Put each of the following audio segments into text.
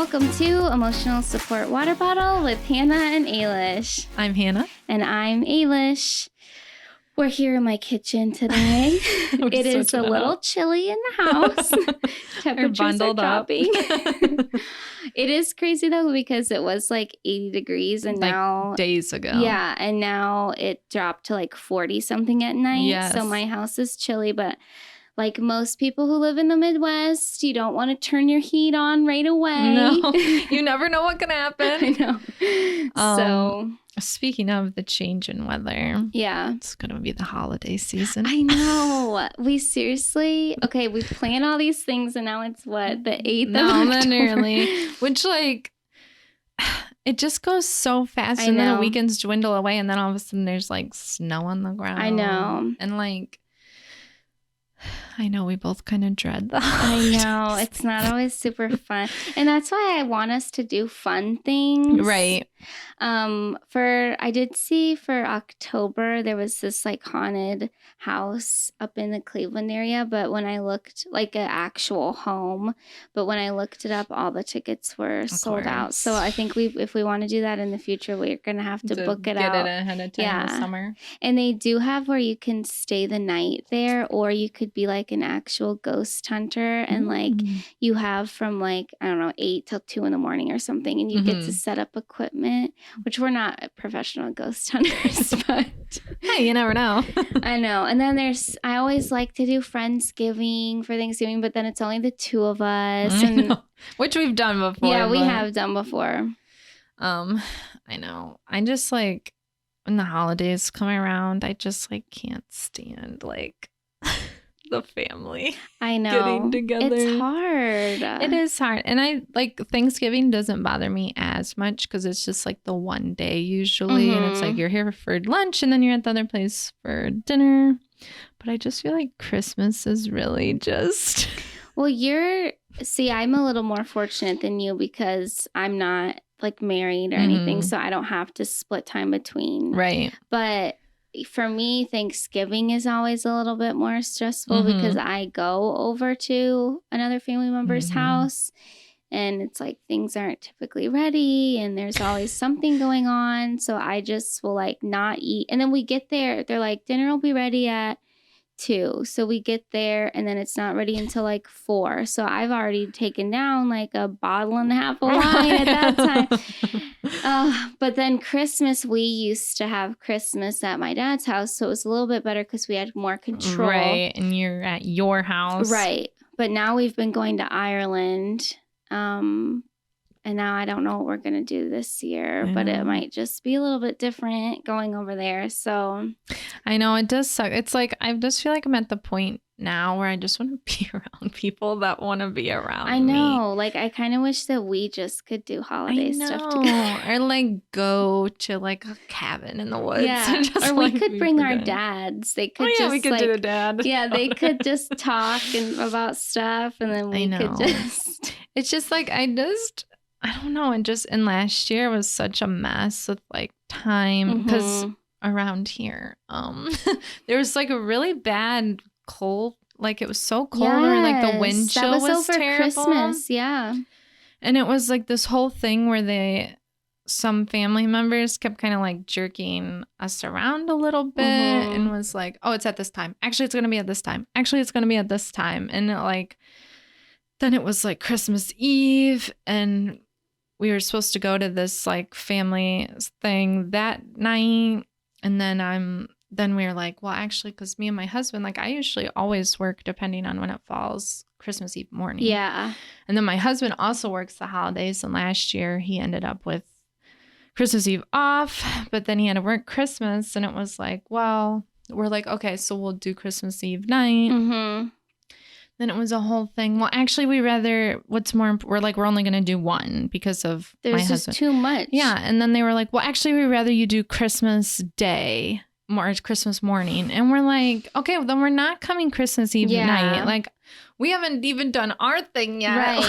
Welcome to Emotional Support Water Bottle with Hannah and Ailish. I'm Hannah. And I'm Ailish. We're here in my kitchen today. It is a little chilly in the house. Temperatures are dropping. It is crazy though because it was like 80 degrees and like now days ago. Yeah, and now it dropped to like 40 something at night. Yes. So my house is chilly, but like most people who live in the Midwest, you don't want to turn your heat on right away. No, you never know what can happen. I know. So speaking of the change in weather, yeah, it's going to be the holiday season. I know. We seriously, okay, we plan all these things and now it's what, the 8th of October? Nearly, which like, it just goes so fast and then the weekends dwindle away and then all of a sudden there's like snow on the ground. I know. And like, I know we both kind of dread that. I know. It's not always super fun. And that's why I want us to do fun things. Right. I did see for October, there was this like haunted house up in the Cleveland area, but when I looked, like an actual home, but when I looked it up, all the tickets were sold out. So I think if we want to do that in the future, we're going to have to book it out. Get it ahead of time this summer. And they do have where you can stay the night there, or you could be like an actual ghost hunter and like you have from like, I don't know, 8 till 2 in the morning or something, and you get to set up equipment, which we're not professional ghost hunters, but hey, you never know. I know. And then I always like to do Friendsgiving for Thanksgiving, but then it's only the two of us. Which we've done before. Yeah, we have done before. I know. I just like when the holidays come around, I just like can't stand like the family. I know. Getting together. It's hard. It is hard. And I like Thanksgiving doesn't bother me as much because it's just like the one day usually. And it's like you're here for lunch and then you're at the other place for dinner. But I just feel like Christmas is really just. Well, I'm a little more fortunate than you because I'm not like married or anything. So I don't have to split time between. Right. But for me, Thanksgiving is always a little bit more stressful because I go over to another family member's house and it's like things aren't typically ready and there's always something going on. So I just will like not eat. And then we get there, they're like, dinner will be ready at 2. So we get there and then it's not ready until like 4. So I've already taken down like a bottle and a half of wine at that time. But then Christmas, we used to have Christmas at my dad's house. So it was a little bit better because we had more control. Right. And you're at your house. Right. But now we've been going to Ireland. And now I don't know what we're going to do this year, but it might just be a little bit different going over there. So I know it does suck. It's like, I just feel like I'm at the point now where I just want to be around people that want to be around me. I know. Like, I kind of wish that we just could do holiday stuff together. Or like go to like a cabin in the woods. Yeah. And just, or we could bring our dads. They could we could do a dad. Yeah, they could just talk about stuff and then we could just. It's just like, I don't know. And last year was such a mess with like time because around here, there was like a really bad cold. Like it was so cold or like the wind chill was over terrible. Christmas, yeah. And it was like this whole thing where some family members kept kind of like jerking us around a little bit and was like, oh, it's at this time. Actually, it's going to be at this time. Actually, it's going to be at this time. And then it was like Christmas Eve and we were supposed to go to this like family thing that night. And then we were like, well, actually, because me and my husband, like I usually always work depending on when it falls Christmas Eve morning. Yeah. And then my husband also works the holidays. And last year he ended up with Christmas Eve off, but then he had to work Christmas. And it was like, well, we're like, okay, so we'll do Christmas Eve night. Then it was a whole thing. Well, actually, we're only going to do one because of my husband. There's just too much. Yeah. And then they were like, well, actually, we'd rather you do Christmas Day or Christmas morning. And we're like, okay, well, then we're not coming Christmas Eve night. Like, we haven't even done our thing yet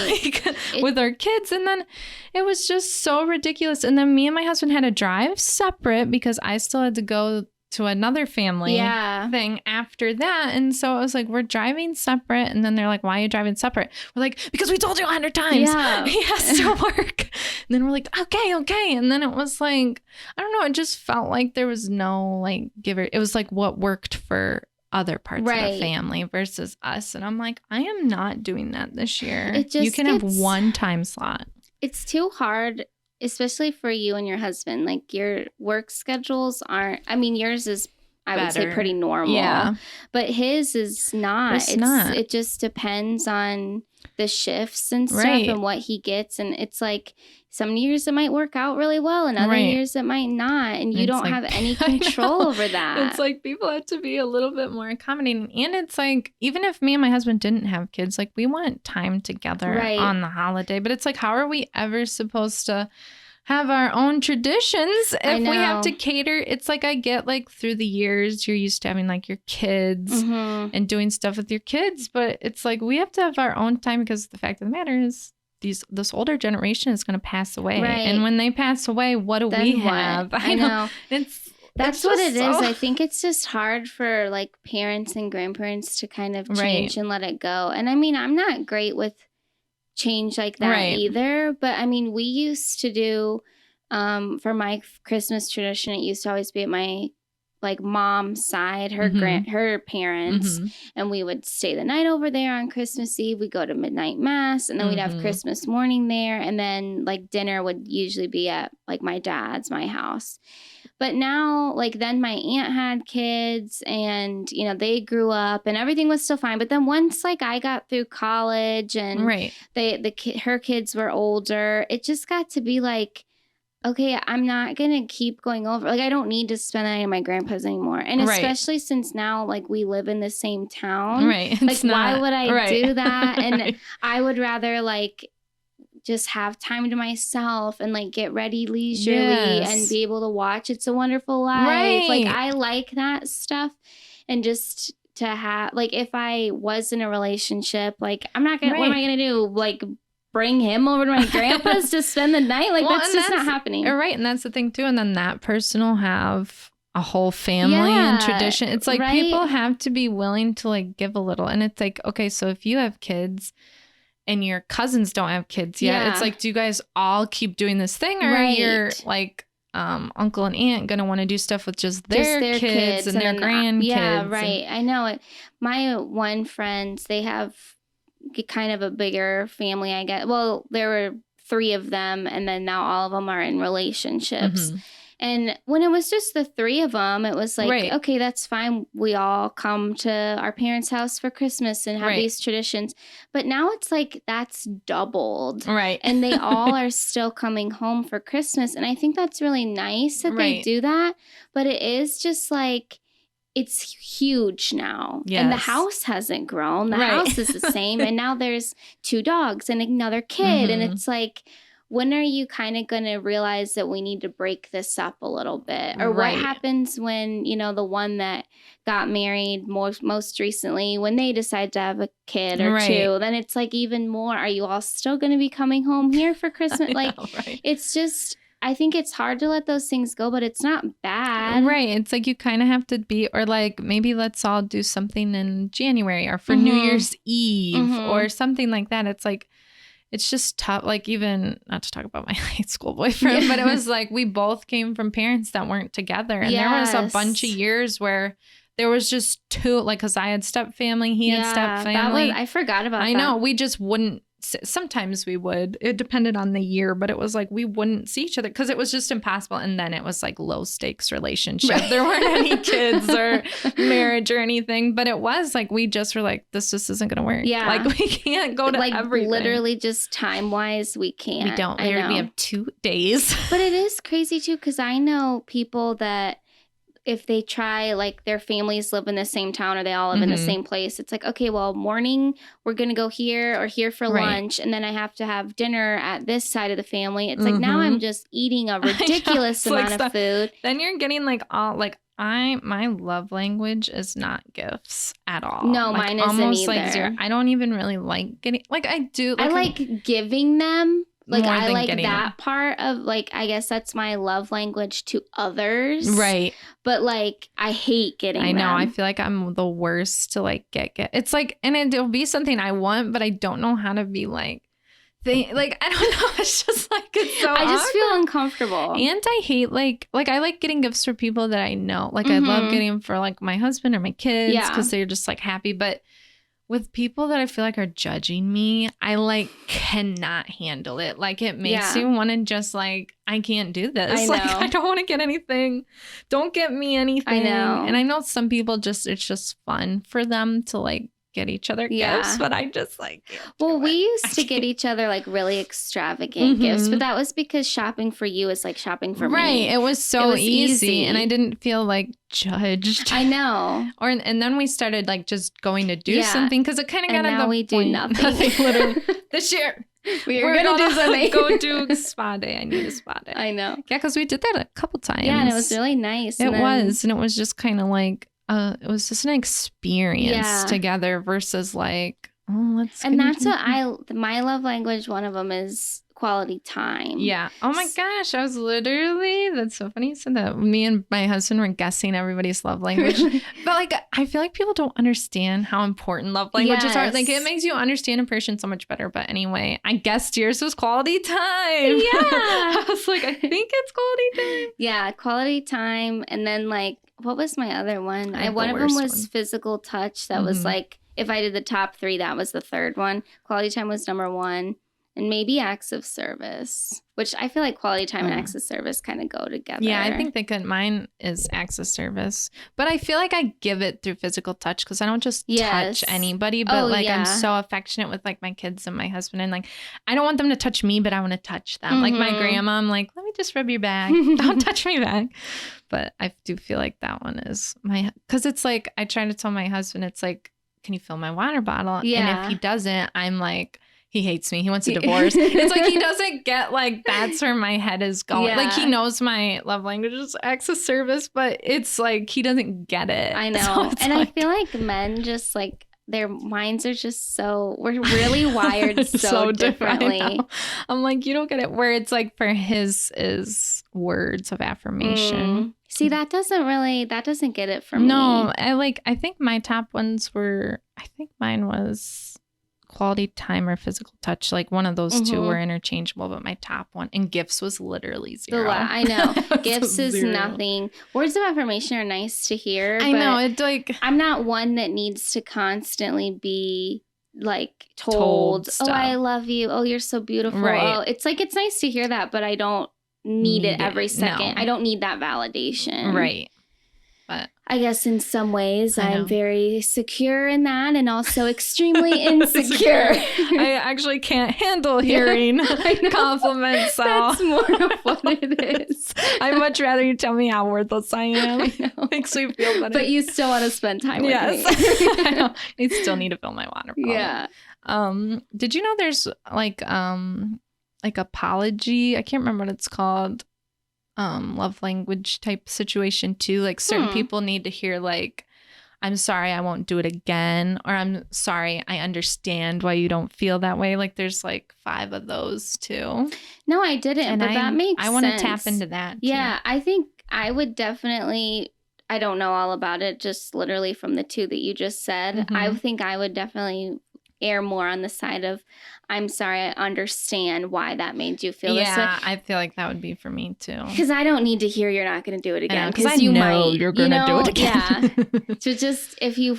with our kids. And then it was just so ridiculous. And then me and my husband had to drive separate because I still had to go to another family thing after that. And so it was like, we're driving separate. And then they're like, why are you driving separate? We're like, because we told you 100 times. Yeah. He has to work. And then we're like, okay. And then it was like, I don't know. It just felt like there was no like giver. It was like what worked for other parts of the family versus us. And I'm like, I am not doing that this year. You can have one time slot. It's too hard, especially for you and your husband. Like your work schedules aren't, I mean, yours is, I would say, pretty normal. Yeah. But his is not. It's not. It just depends on the shifts and stuff and what he gets. And it's like some years it might work out really well and other years it might not. And you don't have any control over that. It's like people have to be a little bit more accommodating. And it's like, even if me and my husband didn't have kids, like we want time together on the holiday. But it's like, how are we ever supposed to have our own traditions if we have to cater? It's like, I get like through the years you're used to having like your kids and doing stuff with your kids, but it's like we have to have our own time because the fact of the matter is this older generation is going to pass away, and when they pass away, what do we have? I know. That's what it is. I think it's just hard for like parents and grandparents to kind of change and let it go. And I mean, I'm not great with change like that either, but I mean, we used to do for my Christmas tradition, it used to always be at my like mom's side, her parents, and we would stay the night over there on Christmas Eve. We'd go to midnight mass, and then we'd have Christmas morning there, and then like dinner would usually be at like my house. But now, like, then my aunt had kids and, you know, they grew up and everything was still fine. But then once, like, I got through college and her kids were older, it just got to be like, okay, I'm not going to keep going over. Like, I don't need to spend the night at my grandpa's anymore. And especially since now, like, we live in the same town. Like, why would I do that? And I would rather, like, just have time to myself and like get ready leisurely and be able to watch It's a Wonderful Life. Like I like that stuff. And just to have, like, if I was in a relationship, like I'm not gonna what am I gonna do, like bring him over to my grandpa's to spend the night? Like that's just not happening. And that's the thing too. And then that person will have a whole family and tradition. It's like people have to be willing to like give a little. And it's like, okay, so if you have kids and your cousins don't have kids yet, it's like, do you guys all keep doing this thing, or you're like uncle and aunt gonna want to do stuff with just their kids and their grandkids? Yeah, right. I know it. My one friends, they have kind of a bigger family, I guess. Well, there were 3 of them, and then now all of them are in relationships. And when it was just the 3 of them, it was like, okay, that's fine. We all come to our parents' house for Christmas and have these traditions. But now it's like that's doubled. And they all are still coming home for Christmas. And I think that's really nice that they do that. But it is just like, it's huge now. And the house hasn't grown. The house is the same. And now there's 2 dogs and another kid. And it's like, when are you kind of going to realize that we need to break this up a little bit? Or what happens when, you know, the one that got married most recently, when they decide to have a kid or 2, then it's like even more, are you all still going to be coming home here for Christmas? It's just, I think it's hard to let those things go, but it's not bad. It's like you kind of have to be, or like maybe let's all do something in January or for New Year's Eve or something like that. It's like, it's just tough. Like, even not to talk about my high school boyfriend, but it was like we both came from parents that weren't together. And there was a bunch of years where there was just 2, like, because I had step family, he had step family. I forgot about that. I know. We just wouldn't. Sometimes we would. It depended on the year, but it was like we wouldn't see each other because it was just impossible. And then it was like low stakes relationship. There weren't any kids or marriage or anything, but it was like we just were like, this just isn't going to work. Like we can't go to like everything. Literally just time wise, we can't. We don't. We have 2 days. But it is crazy too, because I know people that if they try, like their families live in the same town or they all live in the same place, it's like, okay, well, morning we're going to go here or here for lunch. And then I have to have dinner at this side of the family. It's like now I'm just eating a ridiculous amount of food. Then you're getting like all like my love language is not gifts at all. No, like, mine isn't almost either. Like 0. I don't even really like getting, like I do. Like, I like giving them. Like, more I than like getting that part of, like, I guess that's my love language to others. Right. But, like, I hate getting I know. them. I feel like I'm the worst to, like, get. It's like, and it'll be something I want, but I don't know how to be like, like, I don't know. It's just like, it's so I just awkward. feel uncomfortable. And I hate, like I like getting gifts for people that I know. Like, I love getting them for, like, my husband or my kids because they're just, like, happy. But with people that I feel like are judging me, I, like, cannot handle it. Like, it makes you want to just, like, I can't do this. I know. Like, I don't want to get anything. Don't get me anything. I know. And I know some people just, it's just fun for them to, like, get each other gifts, but I just, like, well, we used to get each other, like, really extravagant gifts, but that was because shopping for you is like shopping for me. Right. It was so easy, and I didn't feel, like, judged. I know. And then we started, like, just going to do something because it kind of got at the we point. do nothing. Literally. This year. We're gonna do something. Go do spa day. I need a spa day. I know. Yeah, because we did that a couple times. Yeah, and it was really nice. It was just kind of like, it was just an experience together versus like, oh, let's. And that's what my love language, one of them is quality time. Yeah. Oh my gosh. I was literally, that's so funny you said that. Me and my husband were guessing everybody's love language. But like, I feel like people don't understand how important love languages are. Like, it makes you understand a person so much better. But anyway, I guessed yours was quality time. Yeah. I was like, I think it's quality time. Yeah. Quality time. And then like, what was my other one? One of them was physical touch. That was like, if I did the top 3, that was the third one. Quality time was number 1. And maybe acts of service, which I feel like quality time and acts of service kind of go together. Yeah, I think mine is acts of service. But I feel like I give it through physical touch because I don't just touch anybody. But I'm so affectionate with like my kids and my husband. And like, I don't want them to touch me, but I want to touch them. Like my grandma, I'm like, let me just rub your back. Don't touch me back. But I do feel like that one is because it's like, I try to tell my husband, it's like, can you fill my water bottle? Yeah. And if he doesn't, I'm like, he hates me. He wants a divorce. It's like he doesn't get like that's where my head is going. Yeah. Like he knows my love language is acts of service, but it's like he doesn't get it. I know. So and like, I feel like men just like their minds are just we're really wired so differently. I'm like, you don't get it. Where it's like for his is words of affirmation. See, that doesn't get it for me. No, I think my top ones were, I think mine was quality time or physical touch. Like one of those two were interchangeable, but my top one and gifts was literally 0. I know. Gifts is 0. Nothing. Words of affirmation are nice to hear. I know. It's like I'm not one that needs to constantly be like told oh, I love you. Oh, you're so beautiful. Right. Oh, it's like it's nice to hear that, but I don't need it every second. No. I don't need that validation. Right. But I guess in some ways I'm very secure in that and also extremely insecure. I actually can't handle hearing compliments. So. That's more of what it is. I'd much rather you tell me how worthless I am. Makes me feel better. But you still want to spend time with me. I know. I still need to fill my water bottle. Yeah. Did you know there's like apology? I can't remember what it's called. Love language type situation too. Like certain people need to hear like, I'm sorry, I won't do it again. Or I'm sorry, I understand why you don't feel that way. Like there's like 5 of those too. No, I didn't. And but that makes sense. I want to tap into that too. Yeah, I think I would definitely, I don't know all about it, just literally from the 2 that you just said. I think I would definitely err more on the side of, I'm sorry, I understand why that made you feel this way. Yeah, I feel like that would be for me too. Because I don't need to hear you're not going to do it again. Because you know you're going to do it again. Yeah. So just if you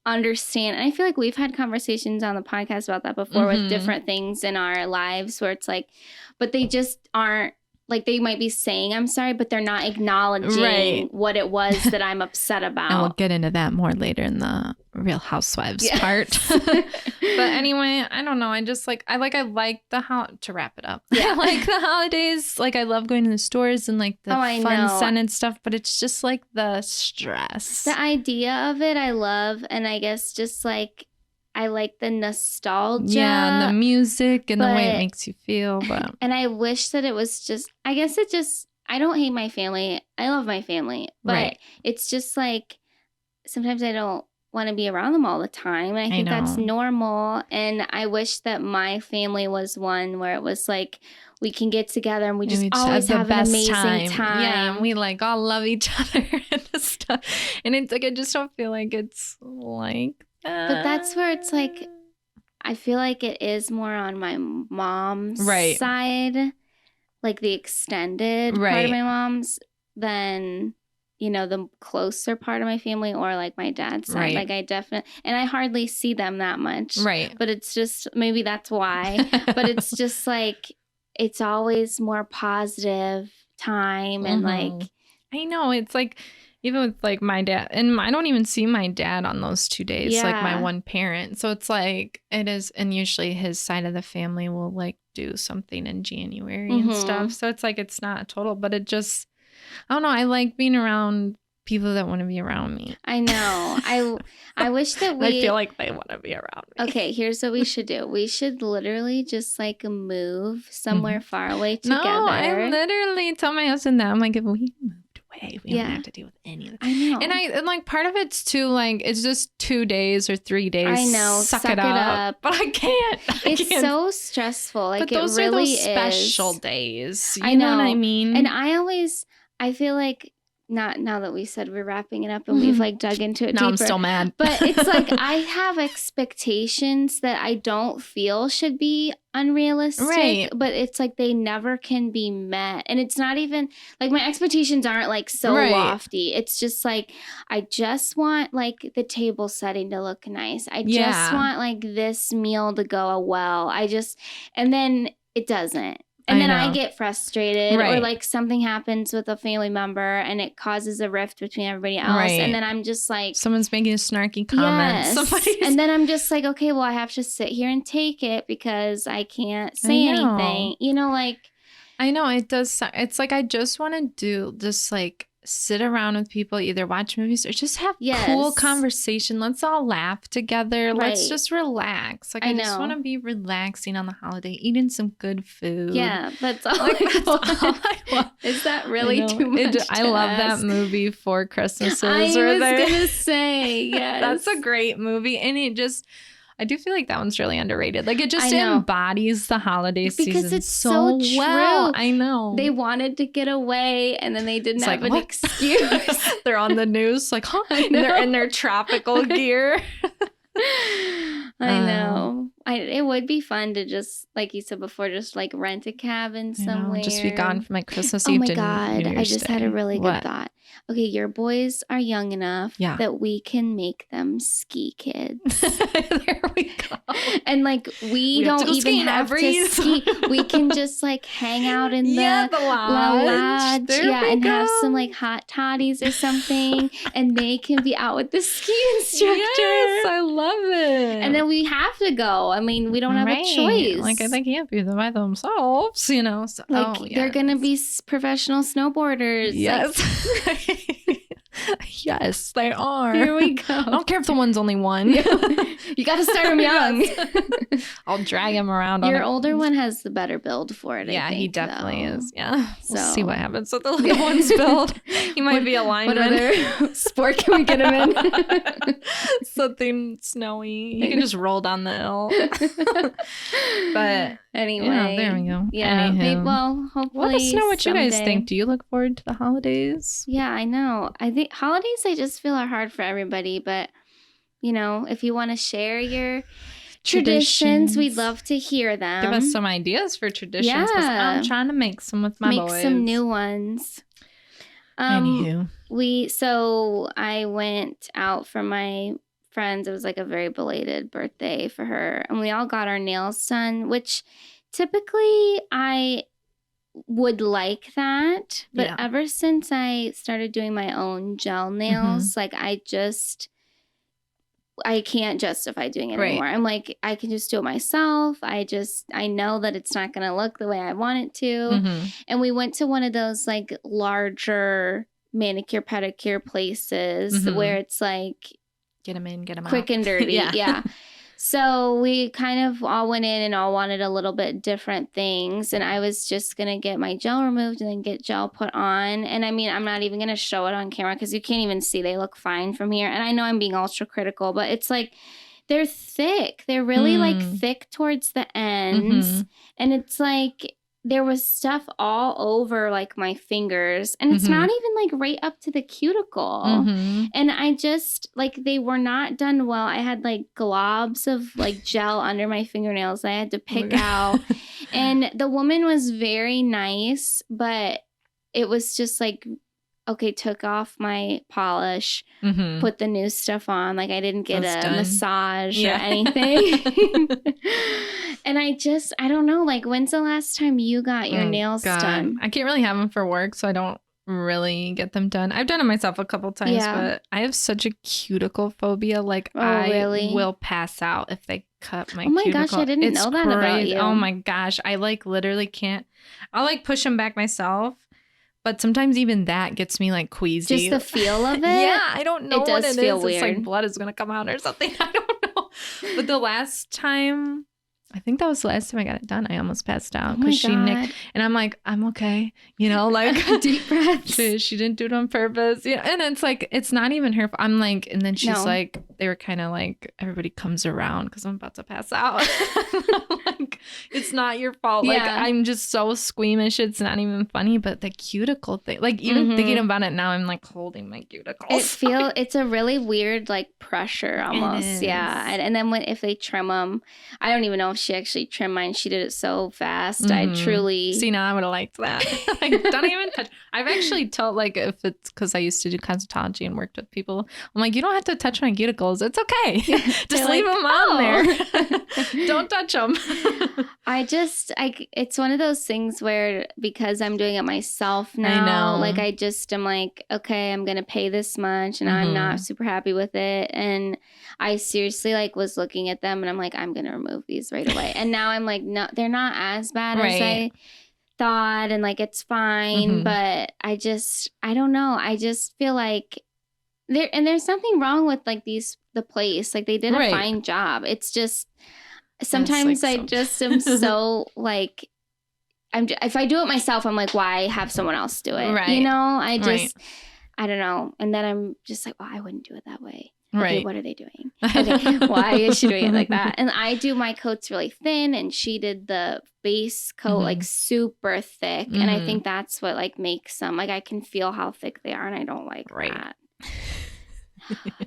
understand, and I feel like we've had conversations on the podcast about that before with different things in our lives where it's like, but they just aren't, like they might be saying I'm sorry, but they're not acknowledging what it was that I'm upset about. And we'll get into that more later in the Real Housewives part. But anyway, I don't know. I just like I like the to wrap it up. Yeah. I like the holidays. Like I love going to the stores and like the fun scented stuff, but it's just like the stress. The idea of it I love, and I guess just like I like the nostalgia. Yeah, and the music and the way it makes you feel. But and I wish that it was just, I guess it just, I don't hate my family. I love my family. But it's just like, sometimes I don't want to be around them all the time. And I think that's normal. And I wish that my family was one where it was like, we can get together and we just always have an amazing time. Yeah, and we like all love each other and stuff. And it's like, I just don't feel like it's like that. But that's where it's like, I feel like it is more on my mom's side, like the extended part of my mom's, than, you know, the closer part of my family or like my dad's side. Like I definitely, and I hardly see them that much. Right. But it's just, maybe that's why. But it's just like, it's always more positive time and like. I know. It's like, even with like my dad, and I don't even see my dad on those 2 days, like my one parent. So it's like, it is, and usually his side of the family will like do something in January and stuff. So it's like, it's not total, but it just, I don't know. I like being around people that want to be around me. I know. I wish that I feel like they want to be around me. Okay, here's what we should do. We should literally just like move somewhere far away together. No, I literally tell my husband that. I'm like, if we moved away, we don't have to deal with any of it. I know. And like part of it's too like, it's just 2 days or 3 days. I know. Suck it up. But I can't. It's so stressful. Like, but those it really are those special days. You I know what I mean? And I feel like, not now that we said we're wrapping it up and we've like dug into it deeper. I'm still mad. But it's like, I have expectations that I don't feel should be unrealistic. Right. But it's like they never can be met. And it's not even like my expectations aren't like so lofty. It's just like, I just want like the table setting to look nice. I just want like this meal to go well. And then it doesn't. And then I get frustrated or like something happens with a family member and it causes a rift between everybody else. Right. And then I'm just like. Someone's making a snarky comment. Yes. And then I'm just like, okay, well, I have to sit here and take it because I can't say anything. You know, like. I know it does. It's like I just want to do just like sit around with people, either watch movies or just have cool conversation. Let's all laugh together. Right. Let's just relax. Like I just want to be relaxing on the holiday, eating some good food. Yeah, that's all, that's all I want. Is that really too much? I love that movie, Four Christmases. I was gonna say, yes. That's a great movie, and it just. I do feel like that one's really underrated. Like it just embodies the holiday season because it's so true. Well. I know. They wanted to get away and then they didn't have an excuse. They're on the news like, huh? And they're in their tropical gear. I know. It would be fun to just, like you said before, just like rent a cabin somewhere. Just be gone from like Christmas Eve to New Year's Day. I just had a really good thought. Okay, your boys are young enough that we can make them ski kids. There we go. And like we don't even have to ski. We can just like hang out in the lodge. And have some like hot toddies or something. And they can be out with the ski instructor. Yes, I love it. And then we have to go. I mean, we don't have a choice. Like they can't be by themselves, you know. So, like they're gonna be professional snowboarders. Yes. Yes, they are. Here we go. I don't care if the one's only one. You got to start them young. I'll drag him around. Your older one has the better build for it. Yeah, I think, he definitely though. is. Yeah, we'll see what happens with the little one's build. He might be a lineman. What other sport can we get him in? Something snowy. He can just roll down the hill. But anyway, there we go. Yeah. Well, hopefully. Let us know what you guys think. Do you look forward to the holidays? Yeah, I know. I think holidays, I just feel are hard for everybody. But, you know, if you want to share your traditions, we'd love to hear them. Give us some ideas for traditions. Yeah. I'm trying to make some with my boys. Make some new ones. Anywho. So I went out for my friends. It was like a very belated birthday for her. And we all got our nails done, which typically I would like that. But ever since I started doing my own gel nails, like I can't justify doing it anymore. I'm like, I can just do it myself. I know that it's not going to look the way I want it to. And we went to one of those like larger manicure pedicure places where it's like, get them in, get them quick out. And dirty. Yeah. So we kind of all went in and all wanted a little bit different things. And I was just going to get my gel removed and then get gel put on. And I mean, I'm not even going to show it on camera because you can't even see. They look fine from here. And I know I'm being ultra critical, but it's like they're thick. They're really like thick towards the ends. And it's like there was stuff all over like my fingers, and it's not even like right up to the cuticle. And I just like, they were not done well. I had like globs of like gel under my fingernails that I had to pick out. And the woman was very nice, but it was just like, okay, took off my polish, put the new stuff on. Like I didn't get a massage or anything. And I don't know, like when's the last time you got your nails done? I can't really have them for work, so I don't really get them done. I've done it myself a couple times, but I have such a cuticle phobia. Like I will pass out if they cut my cuticle. Oh my gosh, I didn't know that about you. Oh my gosh, I like literally can't. I'll like push them back myself. But sometimes even that gets me like queasy. Just the feel of it? Yeah, I don't know what it feel is. Weird. It's like blood is going to come out or something. I don't know. But the last time, I think that was the last time I got it done, I almost passed out because she nicked. And I'm like, I'm okay. You know, like deep breaths. She didn't do it on purpose. Yeah, and it's like, it's not even her. I'm like, and then she's like, they were kind of like, everybody comes around because I'm about to pass out. Like, it's not your fault. Like, I'm just so squeamish. It's not even funny. But the cuticle thing, like even thinking about it now, I'm like holding my cuticles. It's a really weird like pressure almost. Yeah. And then if they trim them, I don't even know if she actually trimmed mine. She did it so fast. I truly. See, now I would have liked that. Like, don't even touch. I've actually told, like, if it's because I used to do cosmetology and worked with people, I'm like, you don't have to touch my cuticles. It's okay. Just leave them on there. Don't touch them. It's one of those things where because I'm doing it myself now, I know. Like I'm like, okay, I'm going to pay this much and I'm not super happy with it. And I seriously like was looking at them and I'm like, I'm going to remove these right away. And now I'm like, no, they're not as bad as I thought. And like, it's fine. But I don't know. I just feel like there's nothing wrong with like the place. Like they did a fine job. It's just, sometimes like, I just am so like, if I do it myself, I'm like, why have someone else do it? Right. You know, I don't know. And then I'm just like, well, I wouldn't do it that way. Okay, what are they doing? Okay, why is she doing it like that? And I do my coats really thin, and she did the base coat like super thick. And I think that's what like makes them, like I can feel how thick they are, and I don't like that.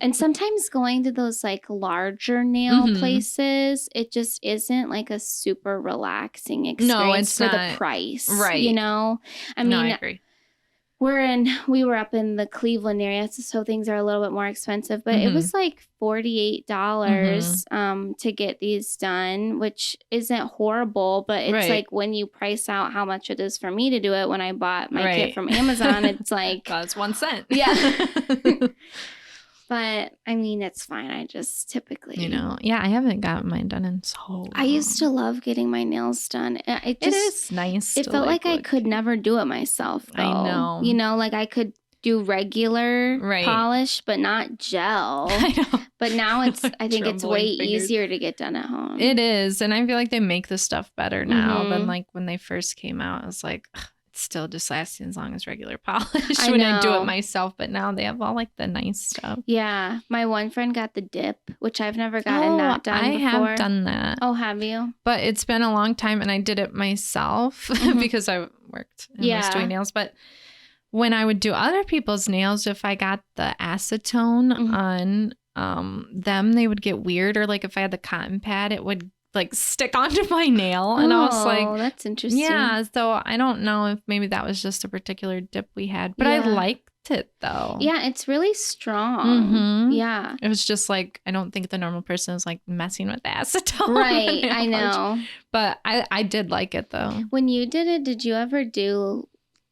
And sometimes going to those like larger nail places, it just isn't like a super relaxing experience for the price. Right. You know? I mean, I agree. We were up in the Cleveland area, so things are a little bit more expensive, but it was like $48 to get these done, which isn't horrible, but it's like when you price out how much it is for me to do it, when I bought my kit from Amazon, it's like it's 1 cent. Yeah. But I mean, it's fine. I just typically, I haven't gotten mine done in so long. I used to love getting my nails done. It is nice. It felt like I could never do it myself, though. I know. You know, like I could do regular polish, but not gel. I know. But now I think it's way easier to get done at home. It is. And I feel like they make the stuff better now than like when they first came out. I was like, still just lasting as long as regular polish when I do it myself, but now they have all like the nice stuff. Yeah, my one friend got the dip, which I've never gotten that done before. I have done that. Oh, have you? But it's been a long time, and I did it myself because I worked and was doing nails. But when I would do other people's nails, if I got the acetone on them, they would get weird. Or like if I had the cotton pad, it would like stick onto my nail. And I was like, oh, that's interesting. Yeah. So I don't know if maybe that was just a particular dip we had, but I liked it though. Yeah. It's really strong. Yeah. It was just like, I don't think the normal person is like messing with the acetone. Right. I know. But I did like it though. When you did it, did you ever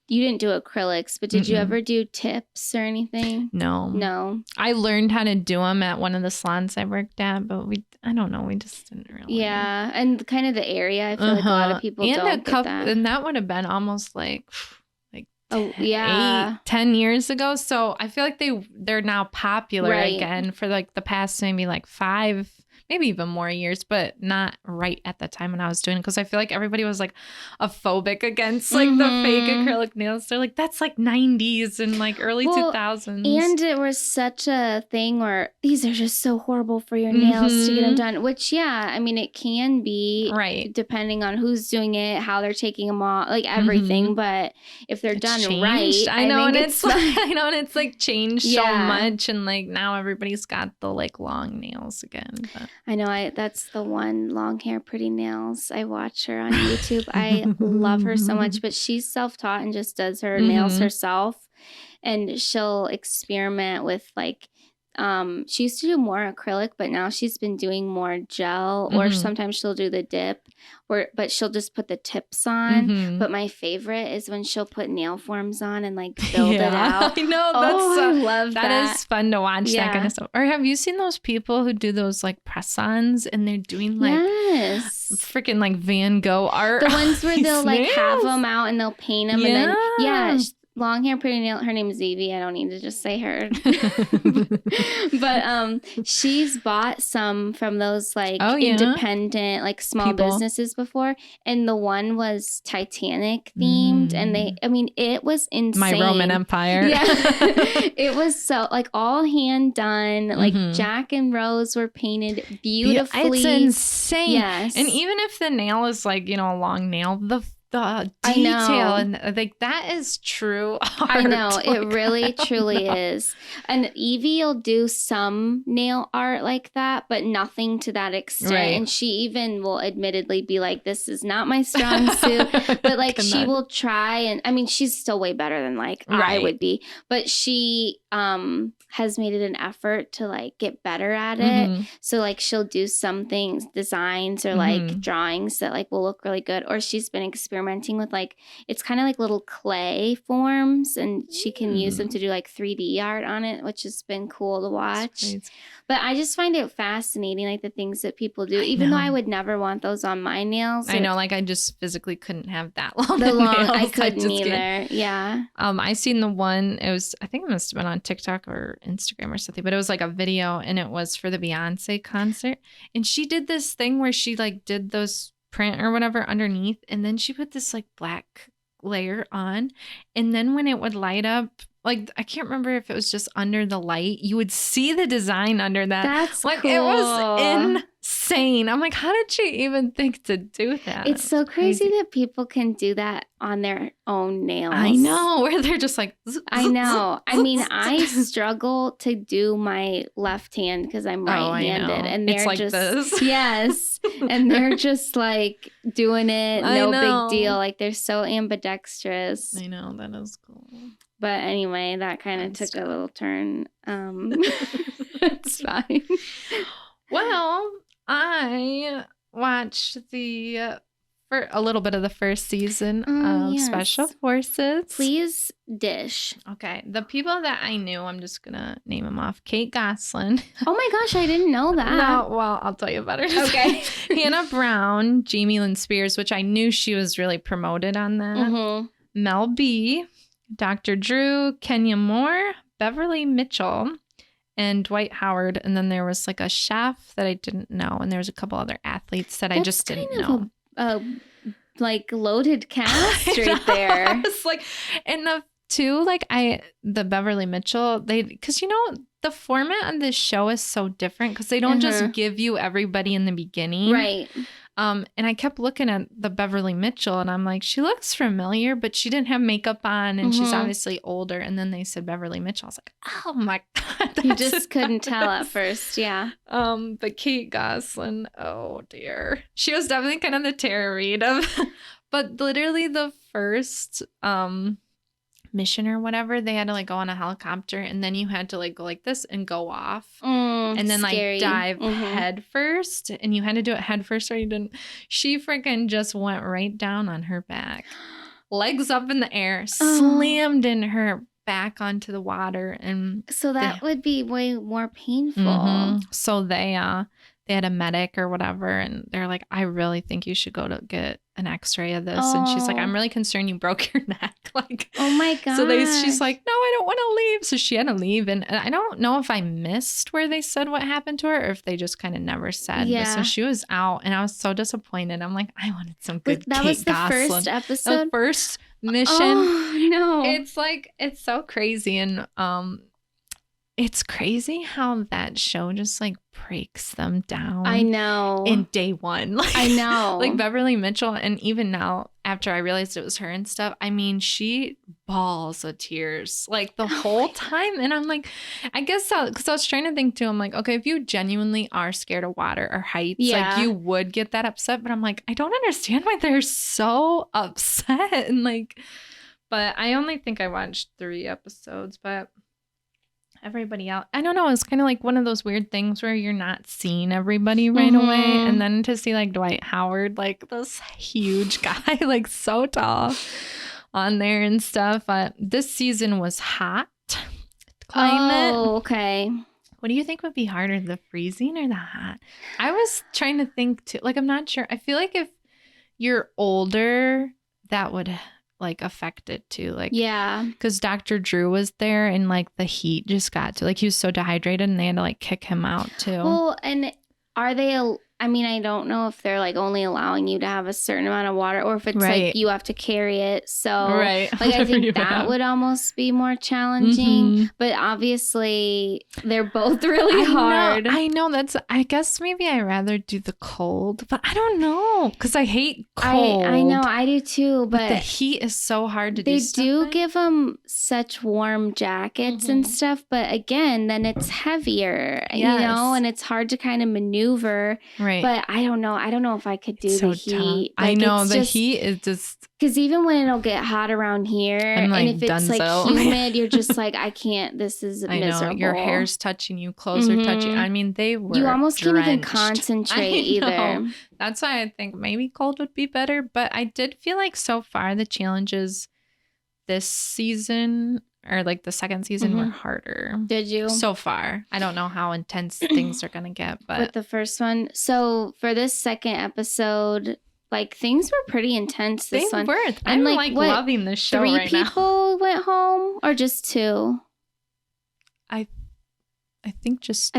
you didn't do acrylics, but did you ever do tips or anything? No. I learned how to do them at one of the salons I worked at, but I don't know. We just didn't really. Yeah. And kind of the area. I feel like a lot of people don't get that. And that would have been almost like 10 years ago. So I feel like they're now popular again for like the past maybe like 5, maybe even more years, but not right at the time when I was doing it. Because I feel like everybody was like a phobic against like the fake acrylic nails. They're like, that's like 90s and like early 2000s. And it was such a thing where these are just so horrible for your nails to get them done. Which, yeah, I mean, it can be depending on who's doing it, how they're taking them off, like everything. But if they're done right, I know, and it's like, I know, and it's like changed so much, and like now everybody's got the like long nails again. But. I know, that's the one long hair, pretty nails. I watch her on YouTube. I love her so much, but she's self-taught and just does her nails herself, and she'll experiment with like. She used to do more acrylic, but now she's been doing more gel, or sometimes she'll do the dip, but she'll just put the tips on. But my favorite is when she'll put nail forms on and like build it out. I know. I love that. That is fun to watch, that kind of stuff. Or have you seen those people who do those like press-ons and they're doing like freaking like Van Gogh art? The ones where they'll like have them out and they'll paint them and then long hair, pretty nail. Her name is Evie. I don't need to just say her. But she's bought some from those like independent, like small businesses before. And the one was Titanic themed. And it was insane. My Roman Empire. Yeah. It was so like all hand done. Like Jack and Rose were painted beautifully. It's insane. Yes. And even if the nail is like, a long nail, the detail and like that is true art. I know, it really truly is. And Evie will do some nail art like that, but nothing to that extent. And she even will admittedly be like, this is not my strong suit. But like she will try, and I mean she's still way better than like I would be, but she has made it an effort to like get better at it. So like she'll do some things, designs or like drawings that like will look really good. Or she's been experimenting with like, it's kind of like little clay forms, and she can use them to do like 3D art on it, which has been cool to watch. But I just find it fascinating, like the things that people do, even though I would never want those on my nails. I know, like I just physically couldn't have that long. I couldn't either. Yeah. I seen the one, I think it must have been on TikTok or Instagram or something, but it was like a video, and it was for the Beyonce concert. And she did this thing where she like did those print or whatever underneath, and then she put this like black layer on, and then when it would light up, like I can't remember if it was just under the light, you would see the design under that. That's like cool. It was insane. I'm like, how did she even think to do that? It's so crazy that people can do that on their own nails. I know, where they're just like I know. I mean, I struggle to do my left hand because I'm right-handed, and they're like just this. Yes, and they're just like doing it, no big deal. Like they're so ambidextrous. I know, that is cool. But anyway, that kind of took a little turn. It's fine. Well, I watched for a little bit of the first season of Special Forces. Please dish. Okay. The people that I knew, I'm just going to name them off. Kate Gosselin. Oh my gosh, I didn't know that. No, well, I'll tell you about her. Okay. Hannah Brown, Jamie Lynn Spears, which I knew she was really promoted on that. Mel B, Dr. Drew, Kenya Moore, Beverly Mitchell, and Dwight Howard. And then there was like a chef that I didn't know. And there was a couple other athletes that I just didn't know. Like loaded cast right there. It's like, and the Beverly Mitchell, because the format of this show is so different because they don't just give you everybody in the beginning. Right. And I kept looking at the Beverly Mitchell and I'm like, she looks familiar, but she didn't have makeup on and she's obviously older. And then they said Beverly Mitchell. I was like, oh my God. You just couldn't tell at first. Yeah. But Kate Gosselin, oh dear. She was definitely kind of the Tara Reid of, but literally the first mission or whatever, they had to like go on a helicopter and then you had to like go like this and go off and then scary. Like dive head first, and you had to do it head first or you didn't. She freaking just went right down on her back, legs up in the air, slammed in her back onto the water, and so that would be way more painful. So they they had a medic or whatever, and they're like, I really think you should go to get an x-ray of this. And she's like, I'm really concerned you broke your neck. Like, oh my god. So she's like, no, I don't want to leave. So she had to leave. And I don't know if I missed where they said what happened to her or if they just kind of never said. Yeah. But so she was out and I was so disappointed. I'm like, I wanted some good That Kate was the Gosselin. first episode? The first mission. Oh, no. It's like, it's so crazy. And it's crazy how that show just like breaks them down. I know. In day one. Like, I know. Like Beverly Mitchell. And even now, after I realized it was her and stuff, I mean, she bawls of tears like the whole time. And I'm like, I guess so. Because I was trying to think too. I'm like, okay, if you genuinely are scared of water or heights, like you would get that upset. But I'm like, I don't understand why they're so upset. And like, but I only think I watched 3 episodes, but everybody else, I don't know, it's kind of like one of those weird things where you're not seeing everybody right away, and then to see like Dwight Howard, like this huge guy, like so tall on there and stuff. This season was hot climate. Oh, okay. What do you think would be harder, the freezing or the hot? I was trying to think too, like I'm not sure. I feel like if you're older, that would like affect it too, like because Dr. Drew was there and like the heat just got to, like he was so dehydrated and they had to like kick him out too. Well, and are they I mean, I don't know if they're like only allowing you to have a certain amount of water or if it's like you have to carry it. So like I think that would almost be more challenging. But obviously they're both really hard. I know that's, I guess maybe I rather do the cold, but I don't know because I hate cold. I know, I do too. But the heat is so hard to do. They stuff do in. give them such warm jackets and stuff. But again, then it's heavier, you know, and it's hard to kind of maneuver. Right. But I don't know. I don't know if I could do the heat. Like, I know the heat is just, because even when it'll get hot around here, like, and if it's like humid, you're just like, I can't. This is miserable. Know, your hair's touching you, clothes are touching. I mean, they were. You almost drenched. can't even concentrate either. That's why I think maybe cold would be better. But I did feel like so far the challenges this season, or like the second season, were harder. Did you? So far. I don't know how intense things are going to get, but. With the first one. So for this second episode, like things were pretty intense this one. I'm like loving this show right now. 3 people went home or just 2? I think just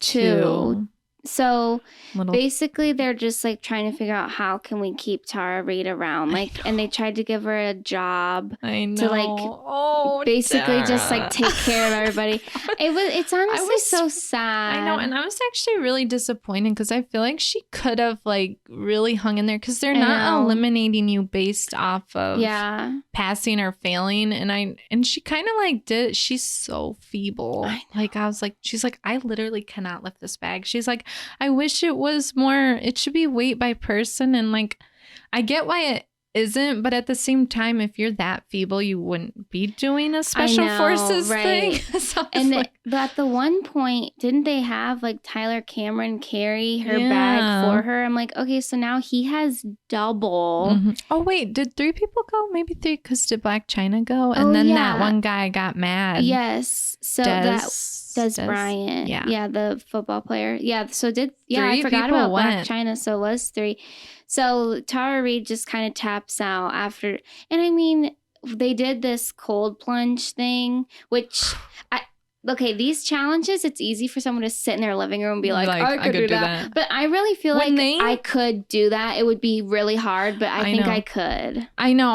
2. So basically they're just like trying to figure out how can we keep Tara Reid around, like, and they tried to give her a job to like basically just like take care of everybody. It's honestly so sad. I know, and I was actually really disappointed because I feel like she could have like really hung in there because they're not eliminating you based off of passing or failing, and she kind of like did. She's so feeble. Like I was like, she's like, I literally cannot lift this bag. She's like, I wish it was more, it should be weight by person. And like, I get why it isn't, but at the same time, if you're that feeble, you wouldn't be doing a special forces thing. So and but at the one point, didn't they have like Tyler Cameron carry her bag for her? I'm like, okay, so now he has double. Oh wait, did 3 people go? Maybe 3, because did Black China go? And then that one guy got mad. Yes. So Des Bryant. Yeah, the football player. Yeah, so I forgot about Black China, so it was 3. So Tara Reid just kind of taps out after, and I mean, they did this cold plunge thing, which these challenges, it's easy for someone to sit in their living room and be like I could do that. But I really feel like I could do that. It would be really hard, but I think I could. I know.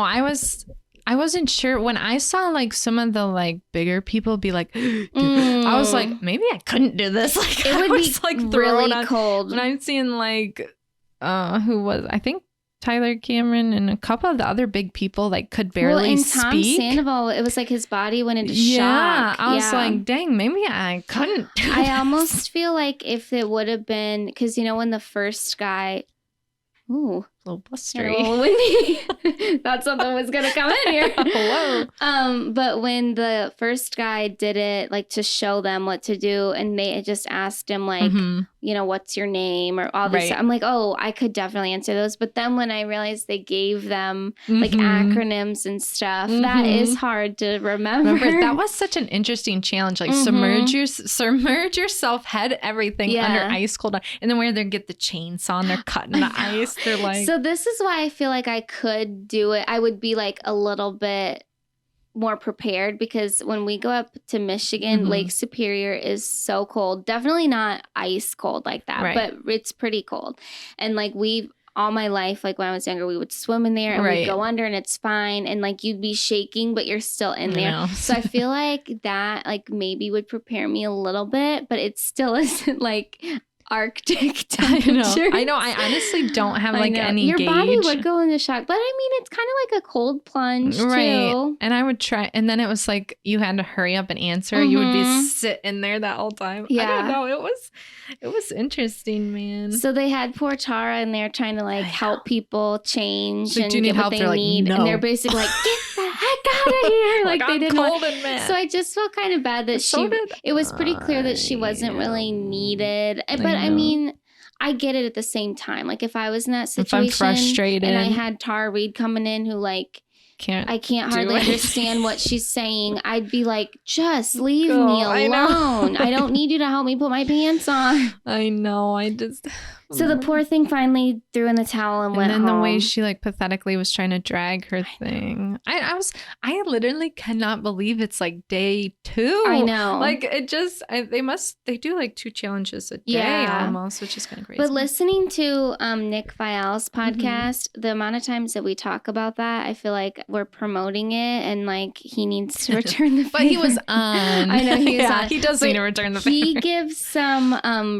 I wasn't sure when I saw like some of the like bigger people be like, I was like, maybe I couldn't do this. Like it would be like really cold. And I'm seeing like, who was, I think Tyler Cameron and a couple of the other big people like could barely speak. Tom Sandoval, it was like his body went into shock. I was like, dang, maybe I couldn't do I almost feel like if it would have been, because you know when the first guy, little blustery. A little windy. Thought something was gonna come in here. Whoa. But when the first guy did it, like to show them what to do, and they just asked him like, you know, what's your name or all this. I'm like, oh, I could definitely answer those. But then when I realized they gave them like acronyms and stuff, that is hard to remember. That was such an interesting challenge. Like submerge yourself, head everything under ice cold, and then where they get the chainsaw and they're cutting the ice. They're like, so this is why I feel like I could do it. I would be like a little bit more prepared, because when we go up to Michigan, Lake Superior is so cold. Definitely not ice cold like that, but it's pretty cold. And like all my life, like when I was younger, we would swim in there and we'd go under and it's fine. And like you'd be shaking, but you're still in there. So I feel like that like maybe would prepare me a little bit, but it still isn't like Arctic temperature. I know. I honestly don't have like any Your gauge. body would go into shock, but I mean, it's kind of like a cold plunge too. And I would try, and then it was like you had to hurry up and answer. You would be sitting there that whole time. I don't know. It was interesting, man. So they had poor Tara in there trying to like help people change and do you need get help? what they need, no. and they're basically like, get the heck out of here! Like they didn't cold and mad. So I just felt kind of bad that it was pretty clear that she wasn't really needed, but I mean, I get it at the same time. Like if I was in that situation, if I'm frustrated, and I had Tara Reid coming in who like I can't hardly understand what she's saying, I'd be like, just leave me alone. I don't need you to help me put my pants on. I know. So the poor thing finally threw in the towel and went home. And then the way she like pathetically was trying to drag her thing. I literally cannot believe it's like day 2. I know. Like it just, they do like 2 challenges a day almost, which is kind of crazy. But listening to Nick Vial's podcast, the amount of times that we talk about that, I feel like we're promoting it and like he needs to return the favor. But he was on. I know he was on. He does need to return the favor. He gives some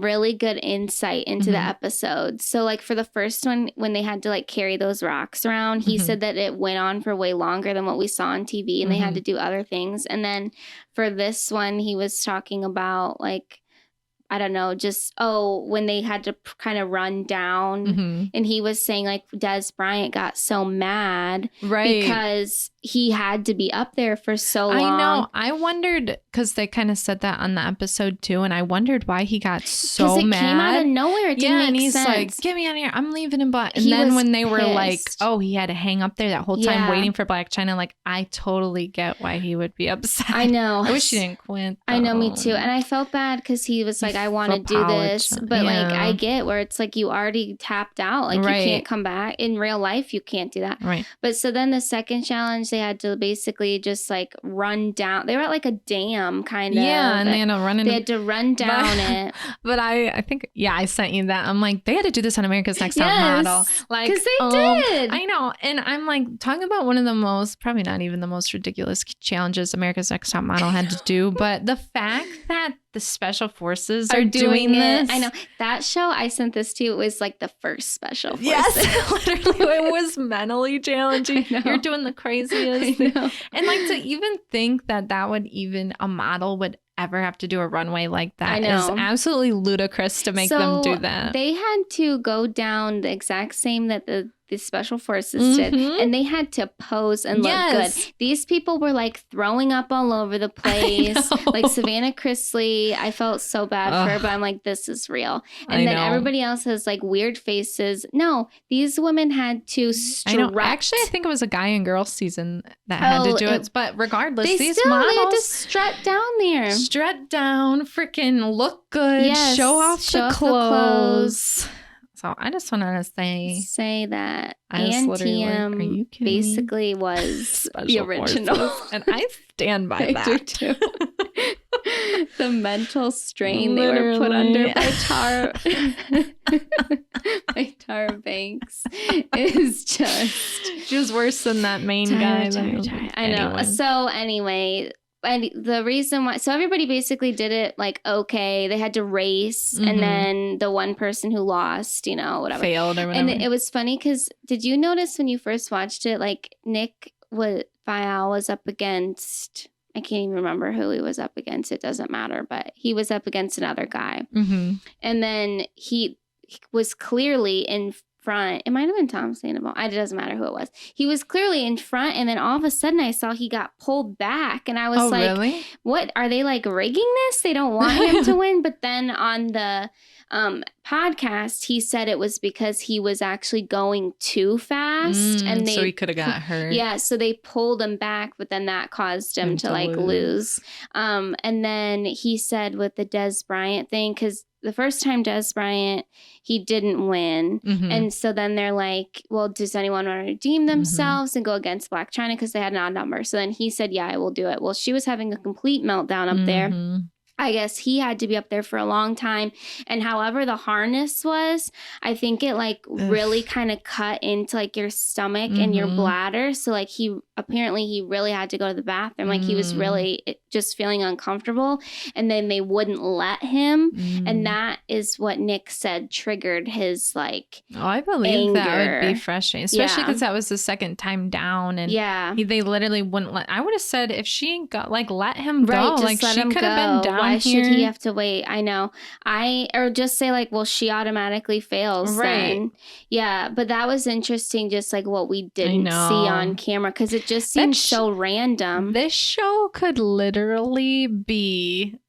really good insight into the episode. So like for the first one, when they had to like carry those rocks around, he said that it went on for way longer than what we saw on TV, and they had to do other things. And then for this one, he was talking about like, I don't know, just, when they had to kind of run down. And he was saying like Des Bryant got so mad because he had to be up there for so long. I know. I wondered, because they kind of said that on the episode too, and I wondered why he got so mad. Because it came out of nowhere. It didn't make sense. Like, get me out of here. I'm leaving in Black. And then when they were like, he had to hang up there that whole time waiting for Black China, like, I totally get why he would be upset. I know. I wish he didn't quit, though. I know, me too. And I felt bad because he was like, I want to do this. But like, I get where it's like you already tapped out. Like, you can't come back. In real life, you can't do that. Right. But so then the second challenge, they had to basically just like run down. They were at like a dam kind of. Yeah, and they had to run down it. But I think, I sent you that. I'm like, they had to do this on America's Next Top Model. Like, because they did. I know. And I'm like, talking about one of the most, probably not even the most ridiculous challenges America's Next Top Model had to do. But the fact that the special forces are doing this. I know. That show, I sent this to you, it was like the first special forces. Yes, literally. It was mentally challenging. You're doing the craziest thing. And like to even think that would even a model would ever have to do a runway like that is absolutely ludicrous to make them do that. They had to go down the exact same that the special forces did, and they had to pose and look good. These people were like throwing up all over the place. Like Savannah Chrisley, I felt so bad for her, but I'm like, this is real. And then everybody else has like weird faces. No, these women had to strut. Actually, I think it was a guy and girl season that had to do it. But regardless, these models, they had to strut down there. Strut down, freaking look good, show off the clothes. So I just wanted to say that ANTM basically was the original. And I stand by that. I do too. The mental strain they were put under by Tara Banks is just worse than that main guy. I know. So anyway, and the reason why, so everybody basically did it like, okay, they had to race, and then the one person who lost, whatever. Failed or whatever. And it was funny because did you notice when you first watched it, like Nick Vial was up against, I can't even remember who he was up against. It doesn't matter, but he was up against another guy. And then he was clearly in front. It might have been Tom Sandoval. It doesn't matter who it was. He was clearly in front, and then all of a sudden I saw he got pulled back, and I was really? what? Are they like rigging this? They don't want him to win. But then on the podcast, he said it was because he was actually going too fast, and so he could have got hurt. Yeah, so they pulled him back, but then that caused him to like lose. And then he said with the Des Bryant thing, because the first time Des Bryant, he didn't win. And so then they're like, well, does anyone want to redeem themselves and go against Black China? Because they had an odd number. So then he said, yeah, I will do it. Well, she was having a complete meltdown up there. I guess he had to be up there for a long time. And however the harness was, I think it like really kind of cut into like your stomach and your bladder. So like he really had to go to the bathroom. Like he was really just feeling uncomfortable. And then they wouldn't let him. And that is what Nick said triggered his like I believe anger. that would be frustrating. Especially because that was the second time down. And they literally wouldn't let. I would have said if she got like let him go. Right, like just she could have been down. Why should he have to wait? I know. Or just say like, well, she automatically fails. Right. Then. Yeah. But that was interesting. Just like what we didn't see on camera. Because it just seems so random. This show could literally be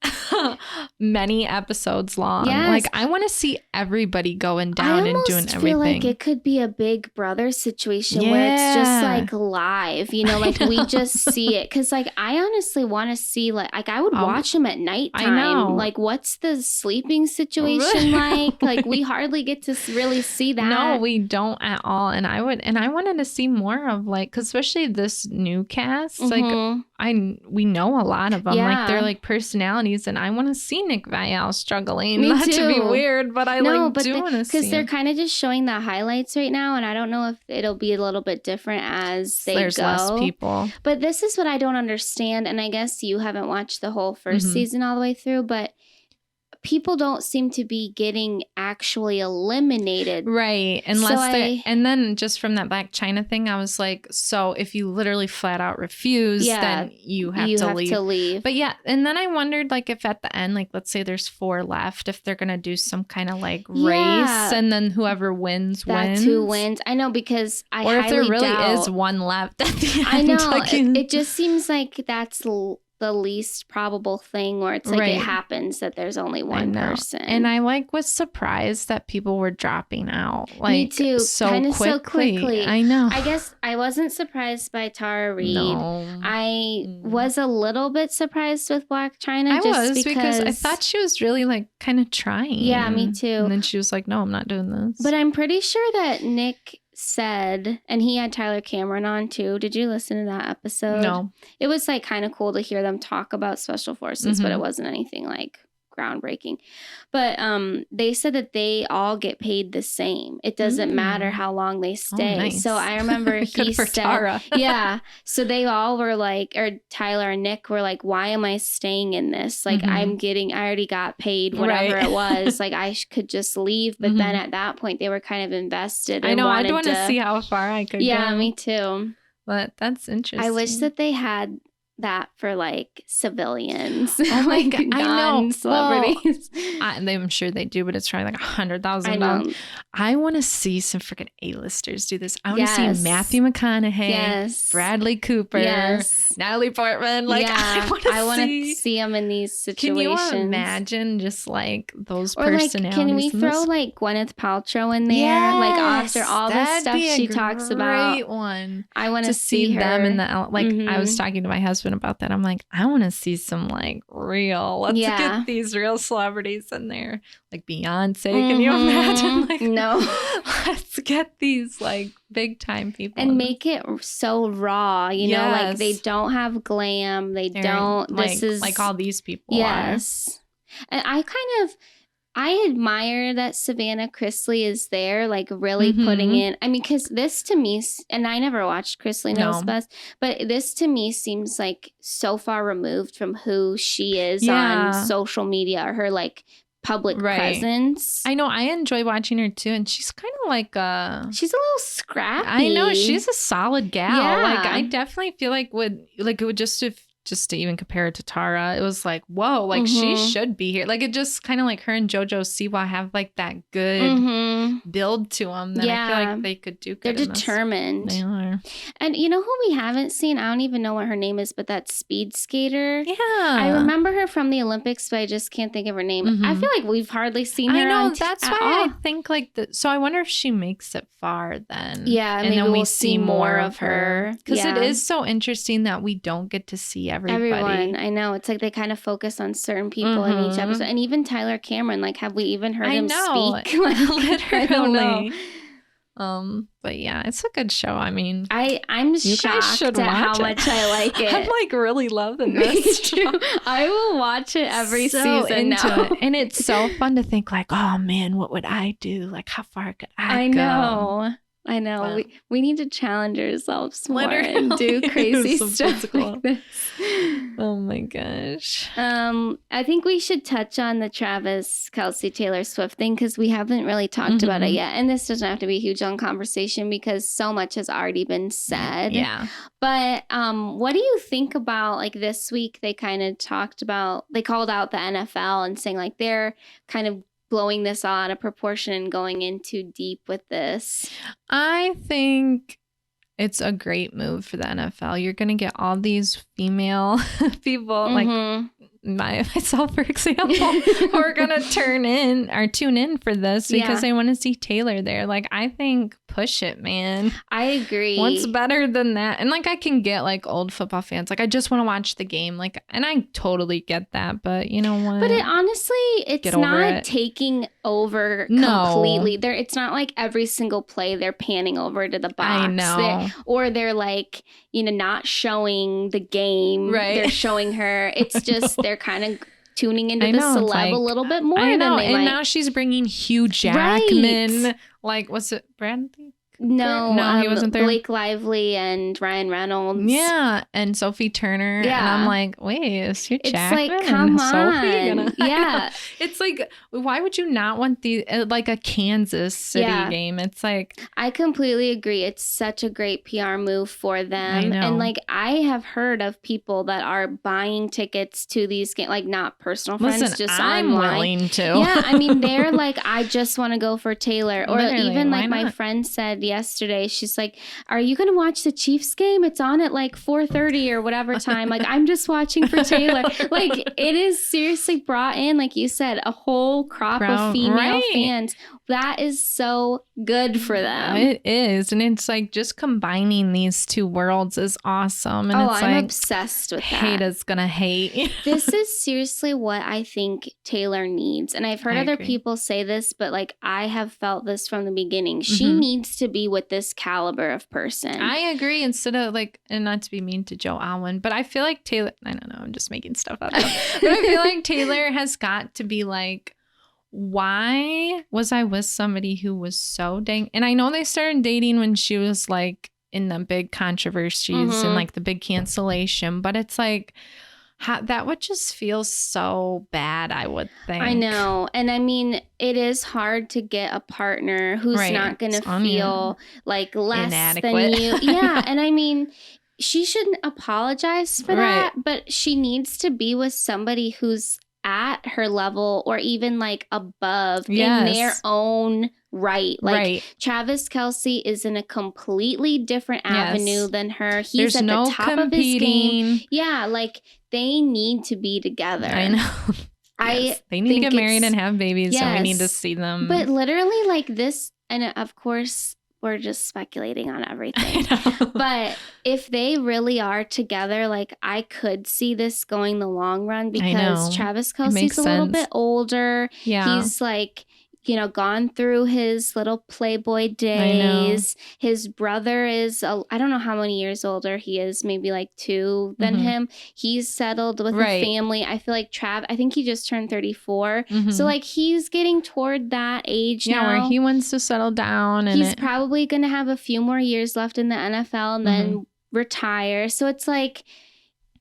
many episodes long. Yes. Like I want to see everybody going down and doing everything. I feel like it could be a Big Brother situation where it's just like live, you know, like we just see it. Because like I honestly want to see like I would watch them at nighttime. I know. Like what's the sleeping situation like? Like we hardly get to really see that. No, we don't at all. And I wanted to see more of like, cause especially this new cast, like we know a lot of them. Like they're like personalities, and I want to see Nick Viall struggling. Me Not too. to be weird, but I do want to see because they're kind of just showing the highlights right now, and I don't know if it'll be a little bit different as there's go. Less people. But this is what I don't understand, and I guess you haven't watched the whole first season all the way through, but people don't seem to be getting actually eliminated. Right. Unless and then just from that Black China thing, I was like, so if you literally flat out refuse, then you have to leave. But yeah. And then I wondered like if at the end, like let's say there's 4 left, if they're going to do some kind of like race, and then whoever wins. That's who wins. I know, because or if there really is one left at the end. I know. It just seems like that's the least probable thing where it's like it happens that there's only one person. And I was surprised that people were dropping out. Like, me too. So quickly. I know. I guess I wasn't surprised by Tara Reid. No. I was a little bit surprised with Black China. I was because I thought she was really like kind of trying. Yeah, me too. And then she was like, no, I'm not doing this. But I'm pretty sure that Nick said, and he had Tyler Cameron on too. Did you listen to that episode? No. It was like kind of cool to hear them talk about special forces, but it wasn't anything like groundbreaking. But they said that they all get paid the same. It doesn't matter how long they stay. Oh, nice. So I remember he said, Tara. yeah. So they all were like, or Tyler and Nick were like, why am I staying in this? Like I already got paid whatever it was. Like I could just leave. But then at that point they were kind of invested. I know. I want to see how far I could go. Yeah, me too. But that's interesting. I wish that they had that for like civilians. Oh my like God. I know. Celebrities. Well, I'm sure they do, but it's probably like $100,000. I want to see some freaking A-listers do this. I want to see Matthew McConaughey, Bradley Cooper, Natalie Portman. Like I want to see them in these situations. Can you imagine just like those or personalities? Like, can we throw like Gwyneth Paltrow in there? Yes, like after all the stuff she talks about. Great one. I want to see her. them in the like. I was talking to my husband about that. I'm like, I want to see some like real. Let's get these real celebrities in there, like Beyonce. Can you imagine? Like, no, let's get these like big time people and make it so raw. You know, like they don't have glam. They're don't. Like, this is like all these people. Yes, and I admire that Savannah Chrisley is there, like really putting in. I mean, because this to me, and I never watched Chrisley Knows Best, but this to me seems like so far removed from who she is on social media or her like public presence. I know. I enjoy watching her too, and she's kind of like she's a little scrappy. I know. She's a solid gal. Like I definitely feel like it would just just to even compare it to Tara, it was like, whoa, like she should be here. Like it just kind of like her and JoJo Siwa have like that good build to them that I feel like they could do good. They're determined. They are. And you know who we haven't seen? I don't even know what her name is, but that speed skater. Yeah. I remember her from the Olympics, but I just can't think of her name. I feel like we've hardly seen her. I know. That's why I think like so I wonder if she makes it far then. Yeah. And maybe then we'll see more of her. Because it is so interesting that we don't get to see everyone. I know. It's like they kind of focus on certain people in each episode. And even Tyler Cameron, like, have we even heard him speak? Literally. I don't know. But yeah, it's a good show. I mean, I'm shocked at how much I like it. I'm like really loving this show. I will watch it every season now. And it's so fun to think like, oh man, what would I do? Like, how far could I go? I know. Wow. We need to challenge ourselves more and do crazy stuff like this. Oh my gosh. I think we should touch on the Travis Kelce Taylor Swift thing because we haven't really talked about it yet. And this doesn't have to be a huge long conversation because so much has already been said. Yeah. But what do you think about like this week? They kind of talked about, they called out the NFL and saying like they're kind of blowing this all out of proportion and going in too deep with this. I think it's a great move for the NFL. You're going to get all these female people like myself, for example, who are going to tune in for this because they want to see Taylor there. Like, I think push it, man. I agree. What's better than that? And like, I can get like old football fans. Like, I just want to watch the game. Like, and I totally get that. But you know what? But it's not taking over completely. It's not like every single play they're panning over to the box. I know. They're like, not showing the game. Right. They're showing her. It's just they're kind of tuning into the celeb a little bit more than they and might. Now she's bringing Hugh Jackman. Right. Like, was it Bradley? No, he wasn't there. Blake Lively and Ryan Reynolds. Yeah, and Sophie Turner. Yeah. And I'm like, wait, is Hugh Jackman? It's like, come on. Yeah. It's like, why would you not want like a Kansas City game? It's like. I completely agree. It's such a great PR move for them. I know. And like, I have heard of people that are buying tickets to these games, like not personal friends, just I'm online. Willing to. Yeah, I mean, they're like, I just want to go for Taylor. Or Literally, even like my friend said yesterday, she's like, are you going to watch the Chiefs game? It's on at like 4:30 or whatever time. Like, I'm just watching for Taylor. Like, it is seriously brought in, like you said, a whole crop of female fans. That is so good for them. It is. And it's like just combining these two worlds is awesome. And it's I'm like, obsessed with that. Hate is going to hate. This is seriously what I think Taylor needs. And I've heard other people say this, but like I have felt this from the beginning. She needs to be with this caliber of person. I agree. Instead of like, and not to be mean to Joe Alwyn, but I feel like Taylor, I don't know, I'm just making stuff up. But I feel like Taylor has got to be like, why was I with somebody who was so dang, and I know they started dating when she was like in the big controversies and like the big cancellation, but it's like that would just feel so bad, I would think. I know. And I mean, it is hard to get a partner who's not going to feel like less inadequate than you. Yeah. And I mean, she shouldn't apologize for that, but she needs to be with somebody who's at her level or even like above in their own right. Like Travis Kelce is in a completely different avenue than her. He's at the top of his game. Yeah, like they need to be together. I know. They need to get married and have babies, so we need to see them. But literally like this, and of course we're just speculating on everything. But if they really are together, like I could see this going the long run because Travis Kelce's a little bit older. Yeah. He's like, gone through his little Playboy days. His brother is, I don't know how many years older he is, maybe like 2 than him. He's settled with a family. I feel like I think he just turned 34. So like he's getting toward that age now. Where he wants to settle down. And he's probably going to have a few more years left in the NFL and then retire. So it's like,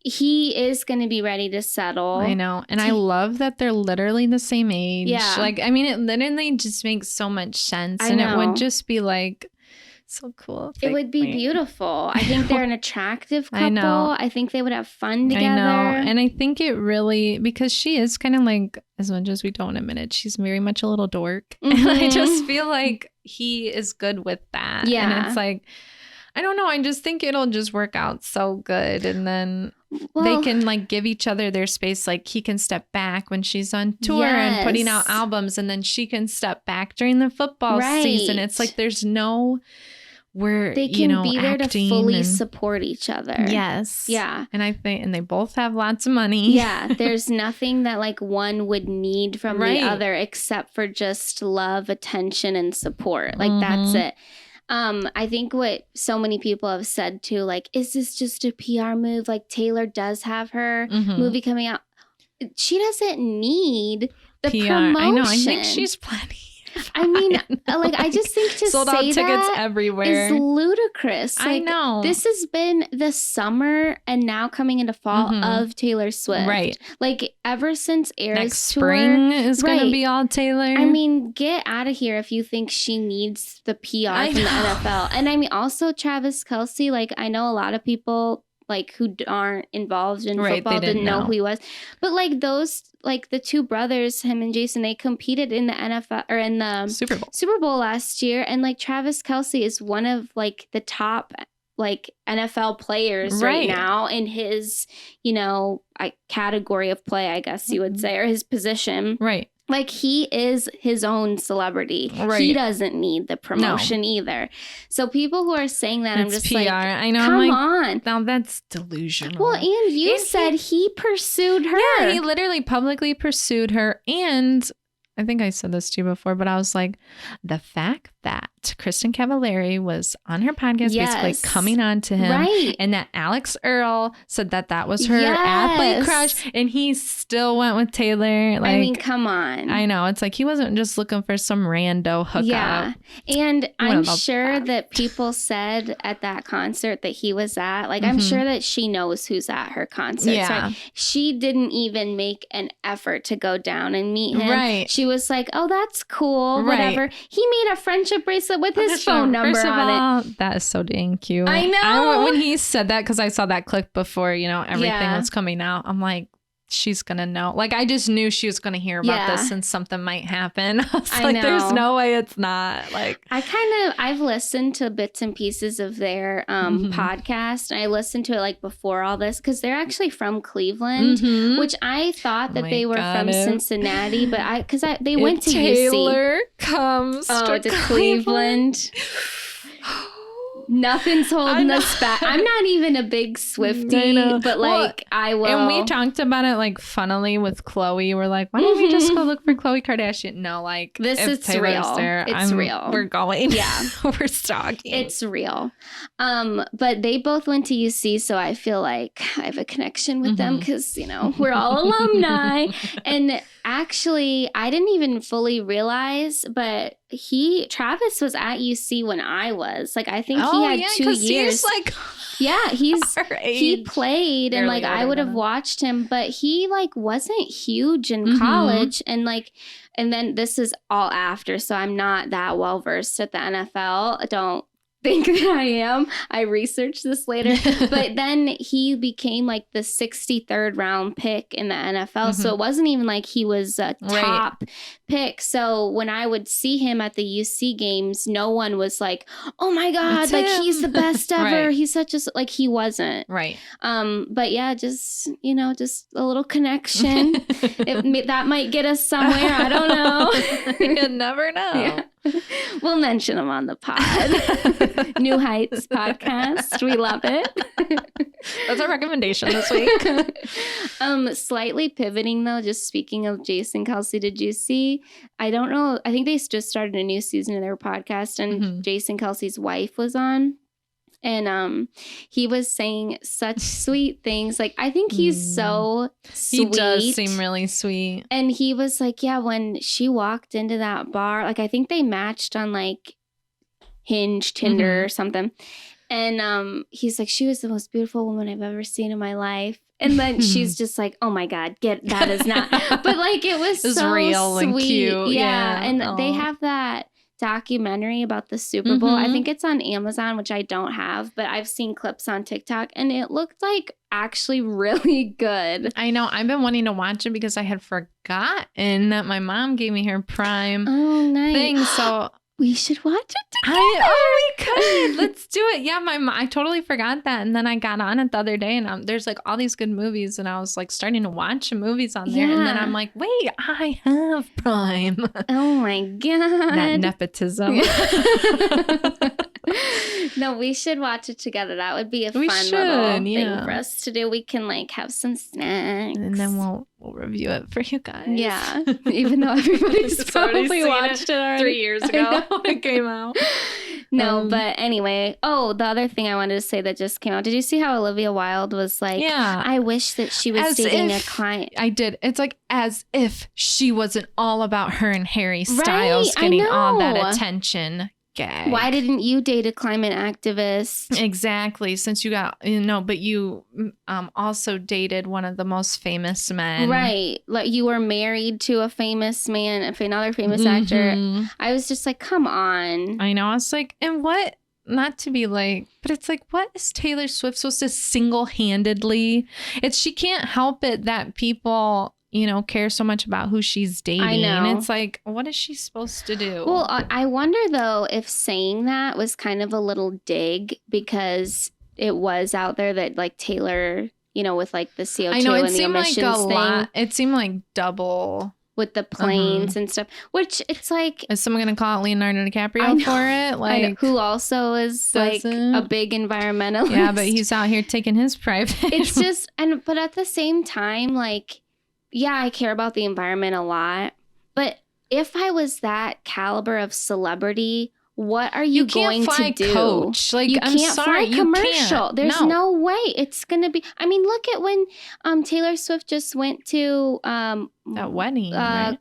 he is going to be ready to settle. I know. And I love that they're literally the same age. Yeah. Like, I mean, it literally just makes so much sense. And it would just be like So cool. It would be beautiful. I think they're an attractive couple. I know. I think they would have fun together. I know. And I think it really, because she is kind of like, as much as we don't admit it, she's very much a little dork. And I just feel like he is good with that. Yeah. And it's like, I don't know. I just think it'll just work out so good. And then they can like give each other their space. Like he can step back when she's on tour and putting out albums. And then she can step back during the football season. It's like there's no... where they can be there to fully support each other. Yes. Yeah. And I think, and they both have lots of money. Yeah. There's nothing that like one would need from the other except for just love, attention, and support. Like that's it. I think what so many people have said too, like, is this just a PR move? Like Taylor does have her movie coming out. She doesn't need the PR. Promotion. I know. I think she's planning. I mean, like, I just think to sold say out tickets that everywhere is ludicrous. Like, I know. This has been the summer and now coming into fall of Taylor Swift. Right. Like, ever since Eras Next tour. spring is going to be all Taylor. I mean, get out of here if you think she needs the PR from the NFL. And I mean, also Travis Kelce, like, I know a lot of people like who aren't involved in football didn't know who he was. But like those, like the two brothers, him and Jason, they competed in the NFL or in the Super Bowl last year. And like Travis Kelce is one of like the top like NFL players right now in his, you know, category of play, I guess you would say, or his position. Right. Like, he is his own celebrity. Right. He doesn't need the promotion either. So people who are saying that, I'm just PR. Like, I know. Come on. Now that's delusional. Well, and you said he pursued her. Yeah, he literally publicly pursued her. And I think I said this to you before, but I was like, the fact that Kristen Cavallari was on her podcast basically coming on to him. Right. And that Alex Earl said that that was her athlete crush. And he still went with Taylor. Like, I mean, come on. I know. It's like he wasn't just looking for some rando hookup. Yeah. And I'm sure that people said at that concert that he was at, like, I'm sure that she knows who's at her concert. Yeah. Right? She didn't even make an effort to go down and meet him. Right. She was like, oh, that's cool. Whatever. He made a friendship bracelet with his phone number on it. That is so dang cute. I know. When he said that, because I saw that clip before, you know, everything was coming out. I'm like, she's going to know. Like, I just knew she was going to hear about this and something might happen. I was like, there's no way it's not. Like, I've listened to bits and pieces of their podcast. I listened to it like before all this because they're actually from Cleveland, which I thought that they were from Cincinnati, but they went to UC. Taylor comes to Cleveland. Nothing's holding us back. I'm not even a big Swiftie, but like I will. And we talked about it like funnily with Chloe. We're like, why don't we just go look for Chloe Kardashian? No, like this is real. It's real. We're going. Yeah, we're stalking. It's real. But they both went to UC, so I feel like I have a connection with them because you know we're all alumni. And actually, I didn't even fully realize, but Travis was at UC when I was. Like, I think he had 2 years. He's like, he played and like I would have watched him, but he like wasn't huge in college and like, and then this is all after, so I'm not that well versed at the NFL. I don't think that I am. I researched this later. But then he became like the 63rd round pick in the NFL. So it wasn't even like he was a top pick. So when I would see him at the UC games, no one was like, oh my God, like he's the best ever. He's such a, like he wasn't. Right. But yeah, just, you know, just a little connection. That might get us somewhere. I don't know. You never know. Yeah. We'll mention him on the pod. New Heights podcast. We love it. That's our recommendation this week. Slightly pivoting though, just speaking of Jason Kelce, did you see? I don't know. I think they just started a new season of their podcast and Jason Kelce's wife was on. And he was saying such sweet things. Like, I think he's so sweet. He does seem really sweet. And he was like, yeah, when she walked into that bar, like, I think they matched on, like, Hinge, Tinder or something. And he's like, she was the most beautiful woman I've ever seen in my life. And then she's just like, oh, my God, that is not. But, like, it was so real sweet. And cute. Yeah. And they have that documentary about the Super Bowl. I think it's on Amazon, which I don't have, but I've seen clips on TikTok and it looked like actually really good. I know. I've been wanting to watch it because I had forgotten that my mom gave me her Prime thing. So we should watch it together. We could. Let's do it. Yeah, I totally forgot that. And then I got on it the other day and there's like all these good movies and I was like starting to watch movies on there. And then I'm like, wait, I have Prime. Oh my God. That nepotism. No, we should watch it together. That would be a fun little thing for us to do. We can like have some snacks. And then we'll review it for you guys. Yeah. Even though everybody's probably watched it already. 3 years ago it came out. No, but anyway. Oh, the other thing I wanted to say that just came out. Did you see how Olivia Wilde was like, I wish that she was dating a client. I did. It's like as if she wasn't all about her and Harry Styles getting all that attention. Gag. Why didn't you date a climate activist? Exactly. Since you got, but you also dated one of the most famous men. Right. Like you were married to a famous man, another famous actor. I was just like, come on. I know. I was like, and what? Not to be like, but it's like, what is Taylor Swift supposed to single-handedly? She can't help it that people care so much about who she's dating. I know. It's like, what is she supposed to do? Well, I wonder, though, if saying that was kind of a little dig because it was out there that, like, Taylor, with, like, the CO2 and the emissions thing. It seemed like double. With the planes and stuff, which it's like... Is someone going to call out Leonardo DiCaprio for it? Like, who also is, like, a big environmentalist. Yeah, but he's out here taking his private... It's just... But at the same time, like... Yeah, I care about the environment a lot, but if I was that caliber of celebrity, what are you going to do? Coach. Like, you can't fly commercial. There's no way it's going to be. I mean, look at when Taylor Swift just went to that wedding, right?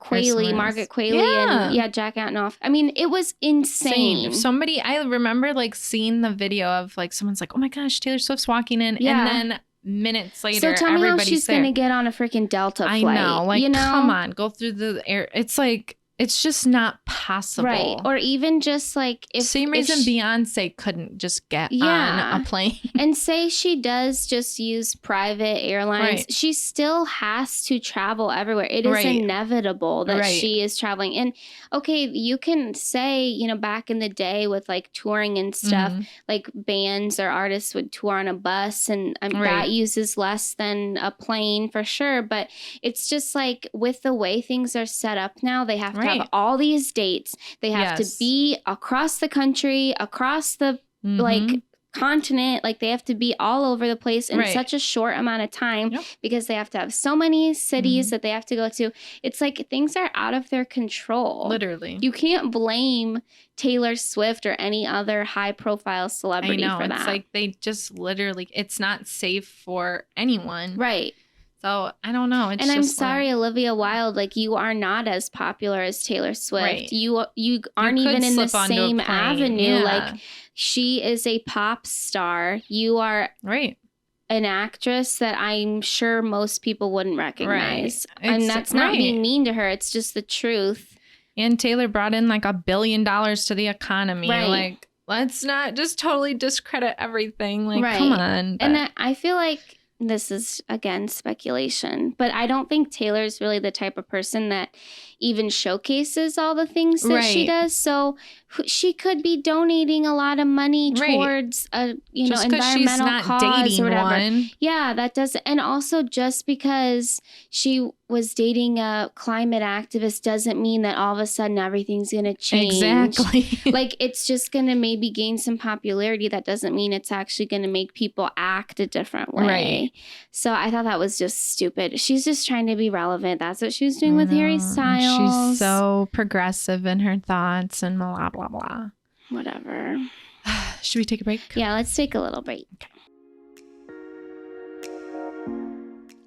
Margaret Qualley, and Jack Antonoff. I mean, it was insane. Somebody, I remember like seeing the video of like someone's like, oh my gosh, Taylor Swift's walking in, and then minutes later, so tell me how she's going to get on a freaking Delta flight. I know. Like, come on. Go through the air. It's like, it's just not possible. Right. Or even just like... Same reason Beyonce couldn't just get on a plane. And say she does just use private airlines. Right. She still has to travel everywhere. It is inevitable that she is traveling. And okay, you can say, back in the day with like touring and stuff, like bands or artists would tour on a bus and that uses less than a plane for sure. But it's just like with the way things are set up now, they have to have all these dates. They have to be across the country, across the like continent. Like they have to be all over the place in such a short amount of time because they have to have so many cities that they have to go to. It's like things are out of their control. Literally. You can't blame Taylor Swift or any other high profile celebrity for that. It's like they just literally, it's not safe for anyone. Right. So I don't know. And I'm sorry, Olivia Wilde, like you are not as popular as Taylor Swift. Right. You aren't even in the same avenue. Like she is a pop star. You are an actress that I'm sure most people wouldn't recognize. And that's not being mean to her. It's just the truth. And Taylor brought in like $1 billion to the economy. Like, let's not just totally discredit everything. Like, come on. But. And I feel like this is, again, speculation, but I don't think Taylor's really the type of person that even showcases all the things that she does. So she could be donating a lot of money towards a, environmental cause or whatever. Yeah, that doesn't. And also just because she was dating a climate activist doesn't mean that all of a sudden everything's going to change. Exactly. Like it's just going to maybe gain some popularity. That doesn't mean it's actually going to make people act a different way. Right. So I thought that was just stupid. She's just trying to be relevant. That's what she was doing with Harry Styles. She's so progressive in her thoughts and blah, blah, blah. Whatever. Should we take a break? Yeah, let's take a little break.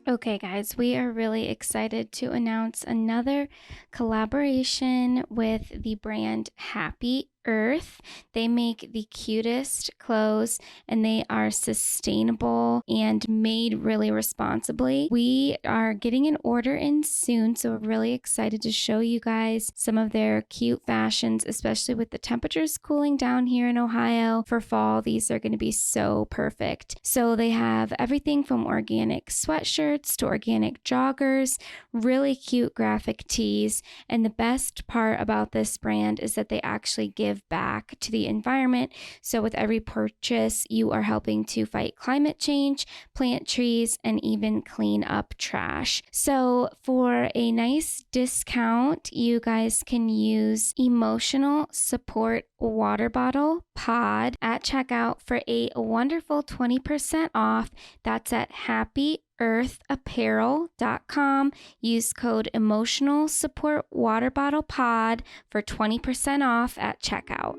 Okay, guys, we are really excited to announce another collaboration with the brand Happy Earth. They make the cutest clothes and they are sustainable and made really responsibly. We are getting an order in soon, so we're really excited to show you guys some of their cute fashions, especially with the temperatures cooling down here in Ohio. For fall, these are going to be so perfect. So they have everything from organic sweatshirts to organic joggers, really cute graphic tees, and the best part about this brand is that they actually give back to the environment. So with every purchase, you are helping to fight climate change, plant trees, and even clean up trash. So for a nice discount, you guys can use Emotional Support Water Bottle Pod at checkout for a wonderful 20% off. That's at happyearthapparel.com. Use code Emotional Support Water Bottle Pod for 20% off at checkout.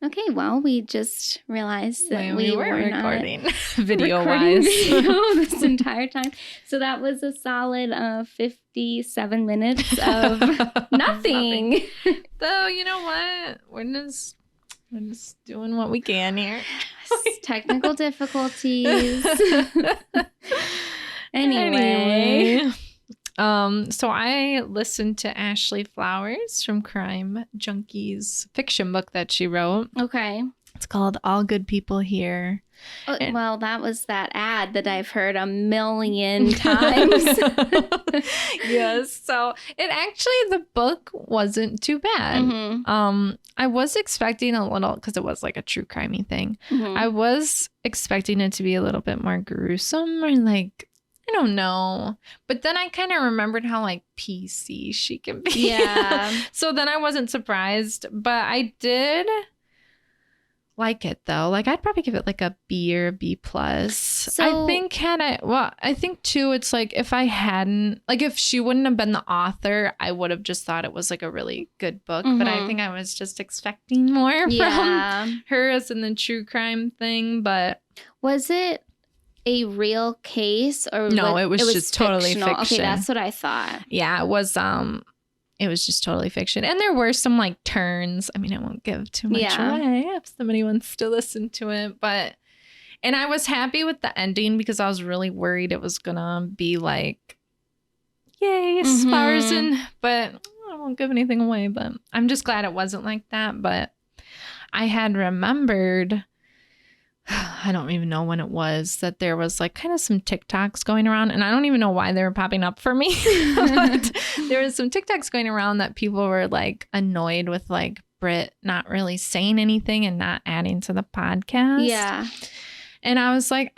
Okay, well, we just realized that we were recording not video-wise this entire time. So that was a solid 57 minutes of nothing. So you know what? We're just doing what we can here. Technical difficulties. Anyway. So I listened to Ashley Flowers from Crime Junkies fiction book that she wrote. Okay. It's called All Good People Here. Oh, well, that was that ad that I've heard a million times. Yes. So the book wasn't too bad. Mm-hmm. I was expecting a little, because it was like a true crimey thing. Mm-hmm. I was expecting it to be a little bit more gruesome or like, I don't know. But then I kind of remembered how like PC she can be. Yeah. So then I wasn't surprised, but I did like it though. Like I'd probably give it like a B or a B plus. So, I think too, it's like if she wouldn't have been the author, I would have just thought it was like a really good book. Mm-hmm. But I think I was just expecting more from her as in the true crime thing. But was it a real case or no, it was just totally fiction. Okay, that's what I thought. Yeah, it was just totally fiction. And there were some like turns. I mean, I won't give too much away if somebody wants to listen to it, and I was happy with the ending because I was really worried it was gonna be like, yay, flowers but I won't give anything away, but I'm just glad it wasn't like that. But I had remembered, I don't even know when it was, that there was like kind of some TikToks going around, and I don't even know why they were popping up for me. But there was some TikToks going around that people were like annoyed with like Britt not really saying anything and not adding to the podcast. Yeah. And I was like,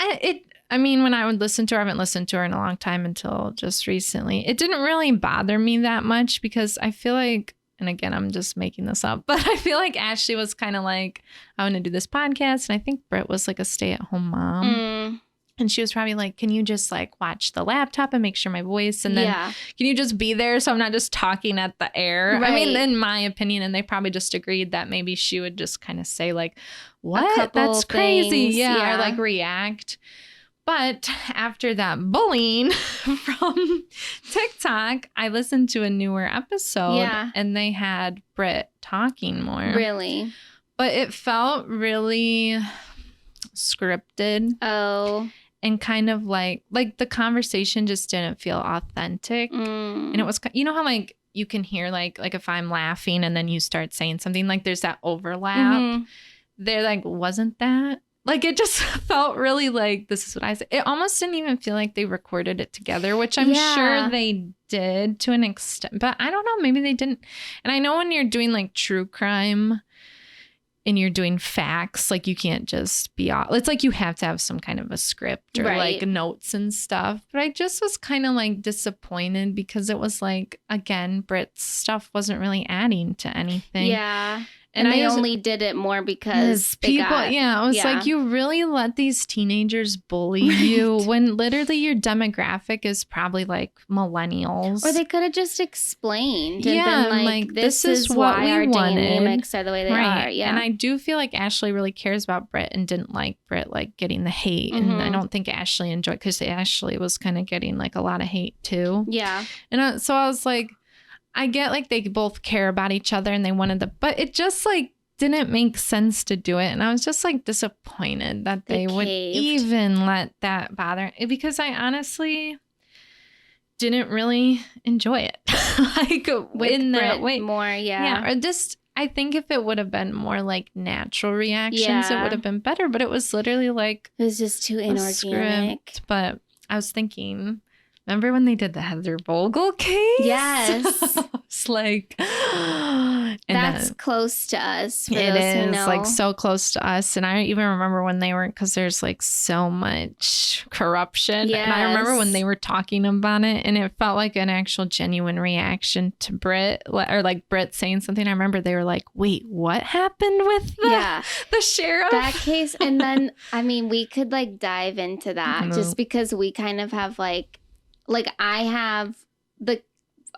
when I would listen to her, I haven't listened to her in a long time until just recently. It didn't really bother me that much because I feel like, and again, I'm just making this up, but I feel like Ashley was kind of like, I want to do this podcast. And I think Britt was like a stay-at-home mom. And she was probably like, can you just like watch the laptop and make sure my voice, and then can you just be there so I'm not just talking at the air? Right. I mean, in my opinion, and they probably just agreed that maybe she would just kind of say like, what? That's crazy. Yeah. Or like react. But after that bullying from TikTok, I listened to a newer episode and they had Britt talking more. Really? But it felt really scripted. Oh. And kind of like the conversation just didn't feel authentic. And it was, you know how like you can hear like if I'm laughing and then you start saying something, like there's that overlap. There like wasn't that. Like it just felt really like, this is what I said. It almost didn't even feel like they recorded it together, which I'm sure they did to an extent. But I don't know, maybe they didn't. And I know when you're doing like true crime and you're doing facts, like you can't just be all, it's like you have to have some kind of a script or like notes and stuff. But I just was kind of like disappointed because it was like, again, Britt's stuff wasn't really adding to anything. Yeah. And they only did it more because people, it was like, you really let these teenagers bully you when literally your demographic is probably like millennials. Or they could have just explained and been like, this is why our dynamics are the way they are. Yeah. And I do feel like Ashley really cares about Britt and didn't like Britt like getting the hate. And I don't think Ashley enjoyed, because Ashley was kind of getting like a lot of hate too. Yeah. And so I was like, I get like they both care about each other and they wanted but it just like didn't make sense to do it. And I was just like disappointed that they would even let that bother, because I honestly didn't really enjoy it. Like with in that Brit way. more, Yeah. Or just, I think if it would have been more like natural reactions, it would have been better. But it was literally like, it was just too inorganic. Script. But I was thinking, remember when they did the Heather Vogel case? Yes. It's like, that's close to us. It is like so close to us. And I even remember when they were, because there's like so much corruption. Yes. And I remember when they were talking about it, and it felt like an actual genuine reaction to Brit, or like Brit saying something. I remember they were like, wait, what happened with the sheriff? That case. And then, I mean, we could like dive into that just because we kind of have like I have the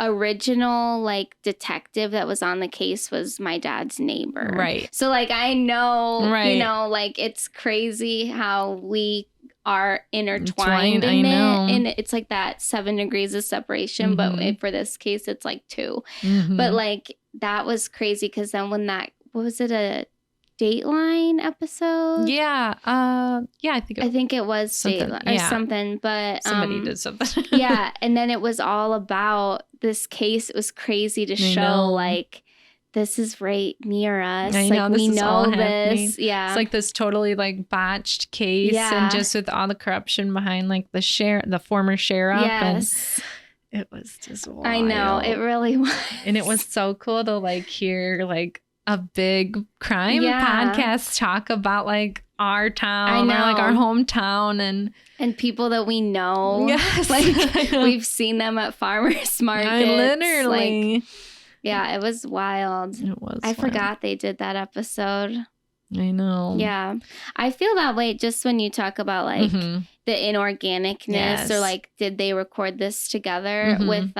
original like detective that was on the case was my dad's neighbor. Right. So like I know, you know, like it's crazy how we are intertwined in it. And it's like that 7 degrees of separation. But for this case, it's like 2. But like that was crazy because then when that, what was it, a Dateline episode? Yeah. I think it was Dateline or something, but somebody did something. Yeah, and then it was all about this case. It was crazy to show like this is right near us. Like we know this. Yeah. It's like this totally like botched case, and just with all the corruption behind like the former sheriff. Yes. And it was just wild. I know, it really was. And it was so cool to like hear like a big crime podcast talk about like our town, or like our hometown, and people that we know. Yes, like we've seen them at farmers markets. I literally, like, yeah, it was wild. It was. I forgot they did that episode. I know. Yeah, I feel that way just when you talk about like the inorganicness, or like did they record this together with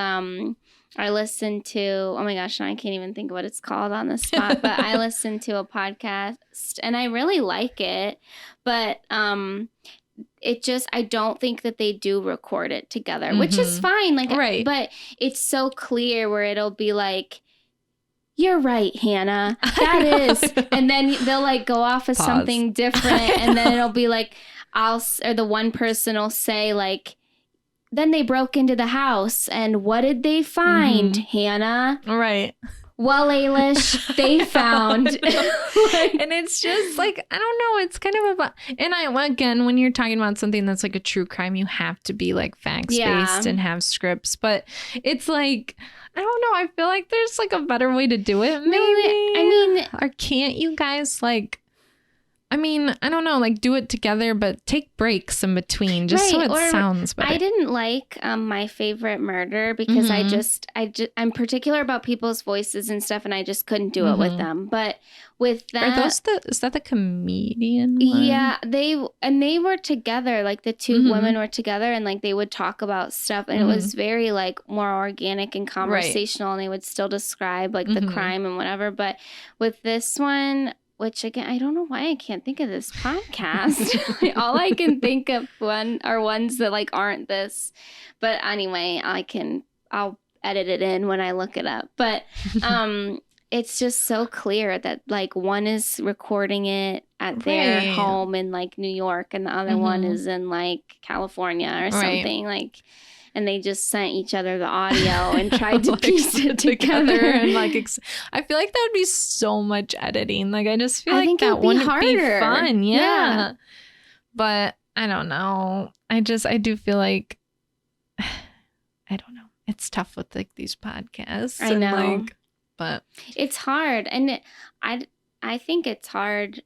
I listened to, oh my gosh, I can't even think of what it's called on the spot, but I listened to a podcast and I really like it, but it just, I don't think that they do record it together, which is fine. Like, but it's so clear where it'll be like, you're right, Hannah, that is. And then they'll like go off of something different. And then it'll be like, or the one person will say like, then they broke into the house, and what did they find, Hannah? Right. Well, Ailish, they found. And it's just like, I don't know. It's kind of about, and again, when you're talking about something that's like a true crime, you have to be like facts-based and have scripts. But it's like, I don't know. I feel like there's like a better way to do it. Maybe. I mean, or can't you guys like, I mean, I don't know, like do it together, but take breaks in between just so it sounds better. I didn't like My Favorite Murder because I'm particular about people's voices and stuff, and I just couldn't do it with them. But with that, is that the comedian one? Yeah, they were together, like the two women were together, and like they would talk about stuff, and it was very like more organic and conversational, and they would still describe like the crime and whatever. But with this one, which again, I don't know why I can't think of this podcast. All I can think of are ones that like aren't this. But anyway, I'll edit it in when I look it up. But it's just so clear that like one is recording it at their home in like New York, and the other one is in like California or something like. And they just sent each other the audio and tried to piece it together. And like, I feel like that would be so much editing. Like, I just feel like that wouldn't be fun. Yeah. But I don't know. I do feel like, I don't know. It's tough with like these podcasts. I know. Like, but it's hard. And I think it's hard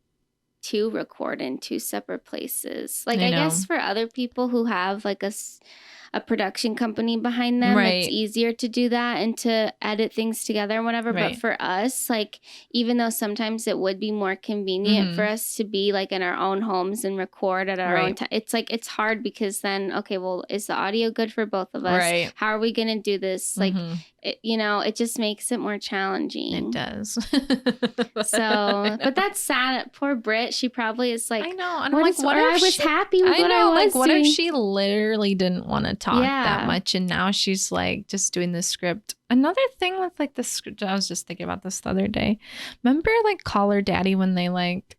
to record in 2 separate places. Like, I guess for other people who have like a production company behind them, it's easier to do that and to edit things together and whatever. But for us, like, even though sometimes it would be more convenient for us to be like in our own homes and record at our own time, it's like, it's hard because then, okay, well, is the audio good for both of us? How are we going to do this? Like, it just makes it more challenging. It does. So, but that's sad. Poor Brit. She probably is like, I know. And I'm like, what if I was happy with what I was like, what doing? if she literally didn't want to talk that much. And now she's like just doing the script. Another thing with like the script, I was just thinking about this the other day. Remember like Call Her Daddy when they like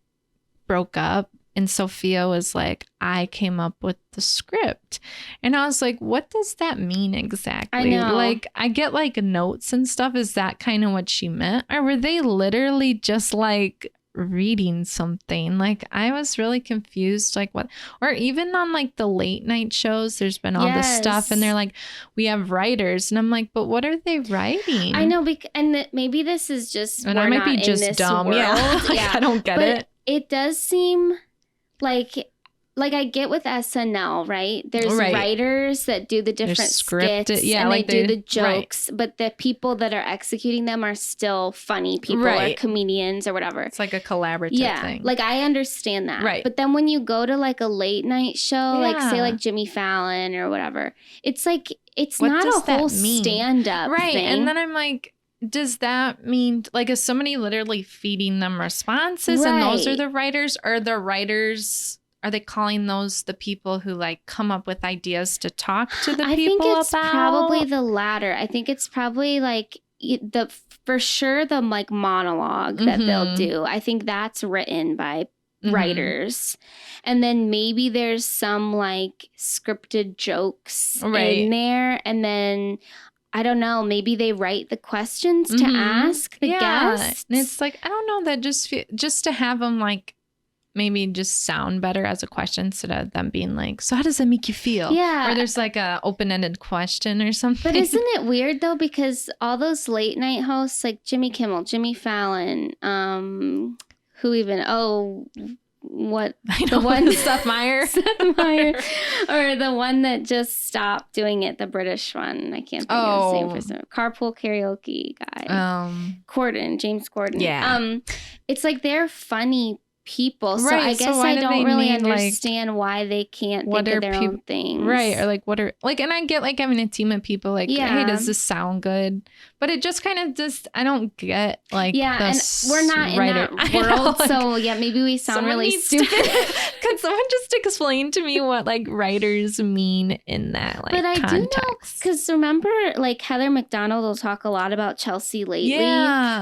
broke up? And Sophia was like, I came up with the script. And I was like, what does that mean exactly? I know. Like, I get like notes and stuff. Is that kind of what she meant? Or were they literally just like reading something? Like, I was really confused. Like, what? Or even on like the late night shows, there's been all this stuff. And they're like, we have writers. And I'm like, but what are they writing? I know. And maybe this is just, and I might be just dumb. World. Yeah. Like, I don't get it. It does seem like I get with SNL, right? There's writers that do the different skits and like they do the jokes, but the people that are executing them are still funny people or comedians or whatever. It's like a collaborative thing. Like I understand that. Right. But then when you go to like a late night show, like say like Jimmy Fallon or whatever, it's like it's what not a whole stand-up thing. And then I'm like, does that mean like is somebody literally feeding them responses and those are the writers? Or the writers, are they calling those the people who like come up with ideas to talk to the people about? I think it's probably the latter. I think it's probably like for sure the like monologue that they'll do. I think that's written by writers. And then maybe there's some like scripted jokes in there. And then I don't know, maybe they write the questions to ask the guests. And it's like, I don't know, that just to have them like maybe just sound better as a question instead of them being like, so how does that make you feel? Yeah. Or there's like a open-ended question or something. But isn't it weird though? Because all those late night hosts like Jimmy Kimmel, Jimmy Fallon, Seth Meyers, or the one that just stopped doing it, the British one. I can't think of his name for some carpool karaoke guy. James Corden. Yeah. It's like they're funny people, so I guess I don't really understand why they can't think of their own things, right? Or like what are like, and I get like having a team of people like, hey, does this sound good? But it just kind of just I don't get like and we're not in that world, so maybe we sound really stupid. Could someone just explain to me what like writers mean in that like but I context? Do know because remember like Heather McDonald will talk a lot about Chelsea lately,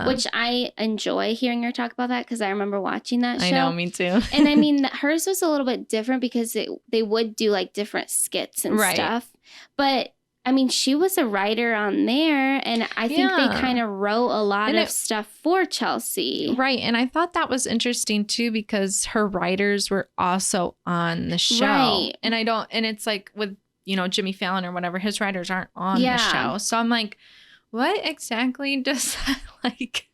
which I enjoy hearing her talk about that because I remember watching that show. I know, me too. And I mean, hers was a little bit different because they would do like different skits and stuff. But I mean, she was a writer on there, and I think they kind of wrote a lot of stuff for Chelsea. Right. And I thought that was interesting too because her writers were also on the show. Right. And it's like with, Jimmy Fallon or whatever, his writers aren't on the show. So I'm like, what exactly does that like?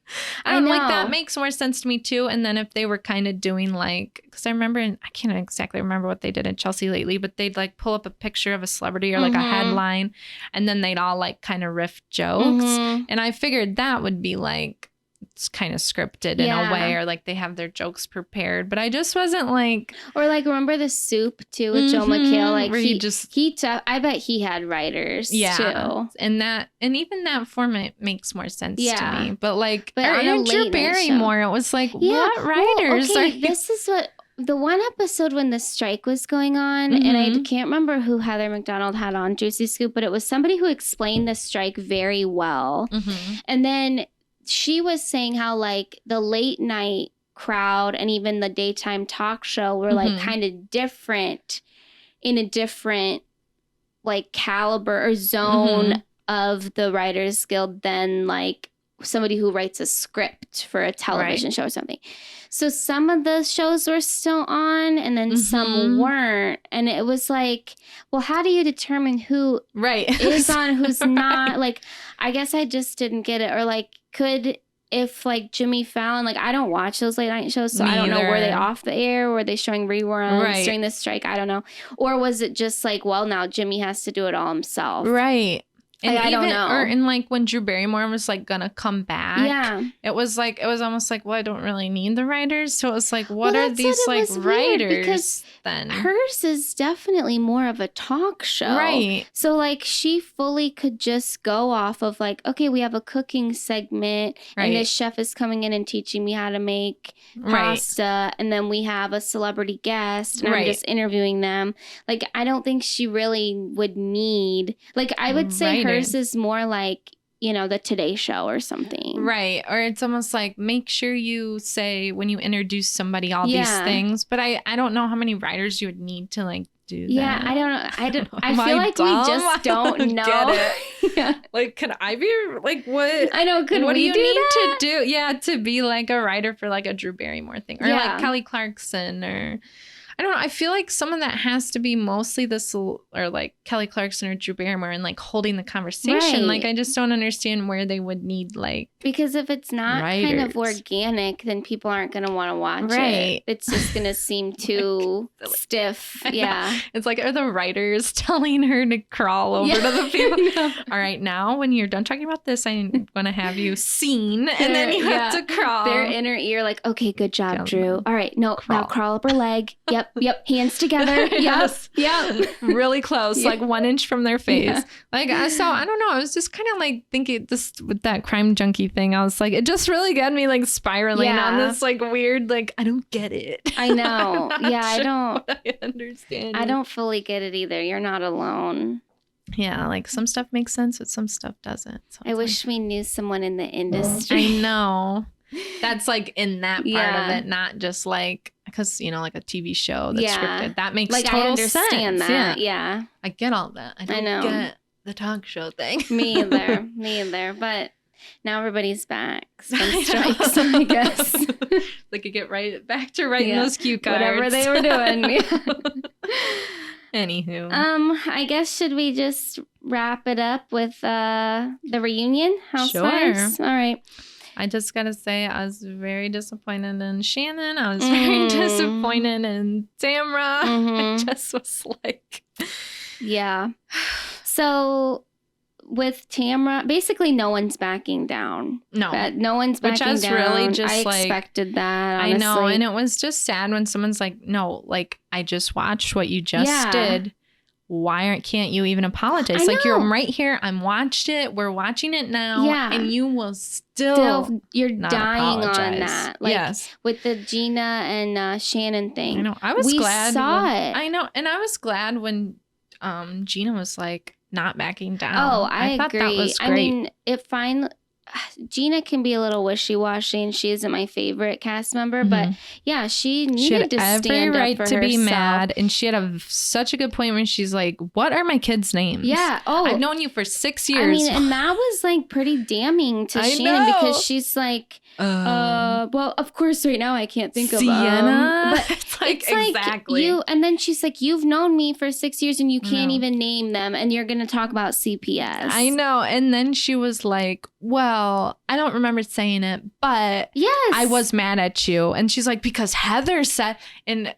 I don't like that makes more sense to me too. And then if they were kind of doing like, because I can't exactly remember what they did in Chelsea lately, but they'd like pull up a picture of a celebrity or like a headline, and then they'd all like kind of riff jokes. And I figured that would be like it's kind of scripted in a way, or like they have their jokes prepared. But I just wasn't like, or like remember the Soup too with Joe McHale, like I bet he had writers too, and even that format makes more sense to me. But like, or Drew Barrymore, it was like, what writers are you? This is what. The one episode when the strike was going on, and I can't remember who Heather McDonald had on Juicy Scoop, but it was somebody who explained the strike very well. And then she was saying how like the late night crowd and even the daytime talk show were like kind of different in a different like caliber or zone of the Writers Guild than like somebody who writes a script for a television show or something. So some of the shows were still on and then some weren't. And it was like, well, how do you determine who is on, who's not? Like, I guess I just didn't get it. Or like, if like Jimmy Fallon, like I don't watch those late night shows, so I don't know, were they off the air? Were they showing reruns during the strike? I don't know. Or was it just like, well, now Jimmy has to do it all himself? Right. And I don't know. Or in like when Drew Barrymore was like gonna come back. Yeah. It was almost like, well, I don't really need the writers. So it was like, what are these like writers because then? Hers is definitely more of a talk show. Right. So like she fully could just go off of like, okay, we have a cooking segment and this chef is coming in and teaching me how to make pasta. And then we have a celebrity guest and I'm just interviewing them. Like, I don't think she really would need, like, I would say hers is more like, you know, the Today Show or something. Right. Or it's almost like, make sure you say when you introduce somebody all these things. But I don't know how many writers you would need to like do that. Yeah, I don't know. I feel like we just don't know. Get it. Like, can I be like, what? I know. What do you need to do? Yeah, to be like a writer for like a Drew Barrymore thing. Or like Kelly Clarkson or... I don't know. I feel like some of that has to be mostly or like Kelly Clarkson or Drew Barrymore and like holding the conversation. Like, I just don't understand where they would need like because if it's not kind of organic, then people aren't going to want to watch it. It's just going to seem too stiff. Yeah. It's like, are the writers telling her to crawl over to the people? All right, now when you're done talking about this, I'm going to have you seen and then you have to crawl. Their inner ear like, okay, good job, Drew. All right, now crawl up her leg. Yep. Hands together. Yep. Really close, like 1 inch from their face. Like, so I don't know. I was just kind of like thinking this with that crime junkie thing. I was like, it just really got me like spiraling on this like weird, like, I don't get it. I know. I don't understand. I don't fully get it either. You're not alone. Yeah, like some stuff makes sense, but some stuff doesn't. So I wish we knew someone in the industry. I know. That's like in that part of it, not just like, because, you know, like a TV show that's scripted. That makes like, total sense. I understand that. Yeah. I get all that. I don't get the talk show thing. Me either. But now everybody's back from strikes, so I guess. They could get right back to writing those cue cards. Whatever they were doing. Anywho. I guess should we just wrap it up with the reunion? Housewives? Sure. All right. I just got to say, I was very disappointed in Shannon. I was very disappointed in Tamra. I just was like... Yeah. So with Tamra, basically no one's backing down. No one's backing down. Which I was really just I expected that, honestly. I know. And it was just sad when someone's like, no, like, I just watched what you just did. Why can't you even apologize? Like, you're right here. I'm watched it. We're watching it now. Yeah. And you will still you're not dying apologize. On that. Like, with the Gina and Shannon thing. I know. I was glad. We saw it. I know. And I was glad when Gina was like not backing down. Oh, I thought agree. That was great. I mean, it finally... Gina can be a little wishy-washy and she isn't my favorite cast member, but yeah, she needed to stand up for herself. She had every right to be mad, and she had such a good point when she's like, what are my kids' names? Yeah. Oh, I've known you for 6 years. I mean, and that was like pretty damning to Shannon because she's like, well, of course right now I can't think of Sienna. But it's like, exactly. You, and then she's like, you've known me for 6 years and you can't even name them and you're going to talk about CPS. I know. And then she was like, well, I don't remember saying it, but I was mad at you. And she's like, because Heather said, and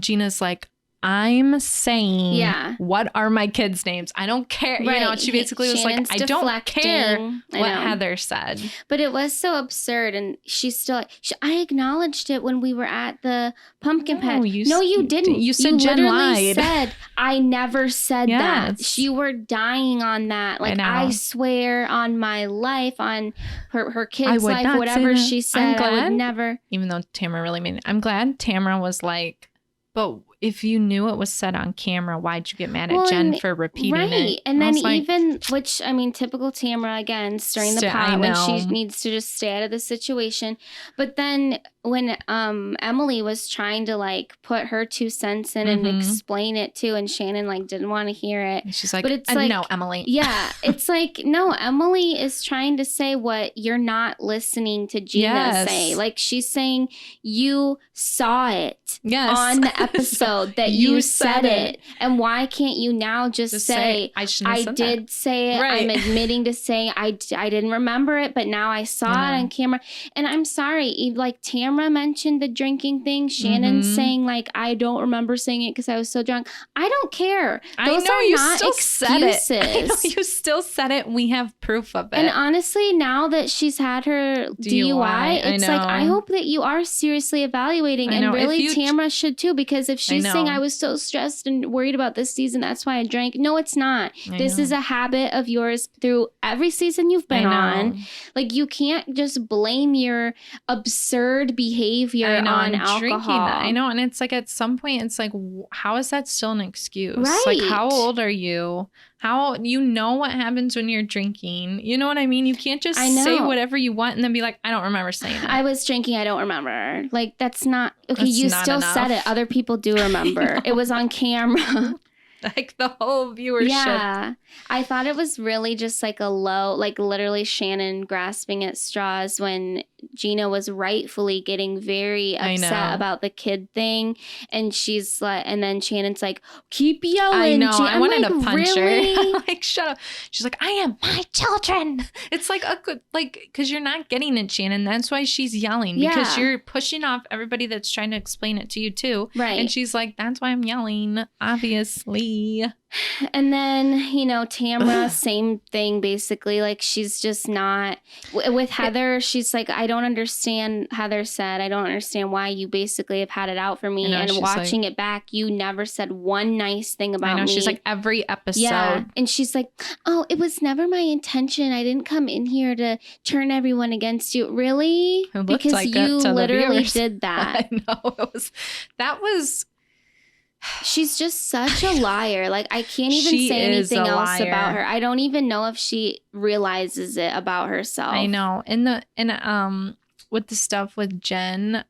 Gina's like, I'm saying, what are my kids' names? I don't care. Right. You know, she basically was like, I don't care what Heather said. But it was so absurd. And she's still like, I acknowledged it when we were at the pumpkin patch. No, you didn't. You said Jen lied. Said, I never said that. You were dying on that. Like, I swear on my life, on her kid's life, whatever she said, I would never. Even though Tamara really made it. I'm glad Tamara was like, but if you knew it was said on camera, why'd you get mad at Jen for repeating it? Right. And then even, which, I mean, typical Tamara, again, stirring the pot when she needs to just stay out of the situation. But then when Emily was trying to, like, put her 2 cents in and explain it too, and Shannon, like, didn't want to hear it. And she's like, but it's like, no, Emily. Yeah. It's like, no, Emily is trying to say what you're not listening to Gina say. Like, she's saying you saw it on the episode. episode that you said it. And why can't you now just say I shouldn't have I said did that. say it. Right. I'm admitting to saying I didn't remember it, but now I saw it on camera. And I'm sorry, like Tamra mentioned the drinking thing. Shannon saying like, I don't remember saying it because I was so drunk. I don't care. Those are not excuses. I know you still said it. We have proof of it. And honestly, now that she's had her DUI, it's like, I hope that you are seriously evaluating. And really, Tamra should too, because if she's saying I was so stressed and worried about this season, that's why I drank. No, it's not. This is a habit of yours through every season you've been on. Like, you can't just blame your absurd behavior on alcohol. Drinking. I know. And it's like, at some point, it's like, how is that still an excuse? Right. Like, how old are you? How, you know what happens when you're drinking? You know what I mean? You can't just say whatever you want and then be like, I don't remember saying that. I was drinking. I don't remember. Like, that's not okay. That's you still enough. Said it. Other people do remember. It was on camera. Like the whole viewership. Yeah. I thought it was really just like a low, like literally Shannon grasping at straws when Gina was rightfully getting very upset about the kid thing. And she's like, and then Shannon's like, keep yelling. I know. I wanted like, to punch really? her. I'm like, shut up. She's like, I am my children. It's like a good, like, because you're not getting it, Shannon. That's why she's yelling. Because you're pushing off everybody that's trying to explain it to you too. Right. And she's like, that's why I'm yelling, obviously. And then, you know, Tamra, same thing, basically. Like, she's just not with Heather. She's like, I don't understand. Heather said, I don't understand why you basically have had it out for me. And watching it back, you never said one nice thing about me. She's like, every episode. Yeah. And she's like, oh, it was never my intention. I didn't come in here to turn everyone against you. Really? Because like you literally did that. I know. That was. She's just such a liar. Like, I can't even say anything else about her. I don't even know if she realizes it about herself. I know. And with the stuff with Jen,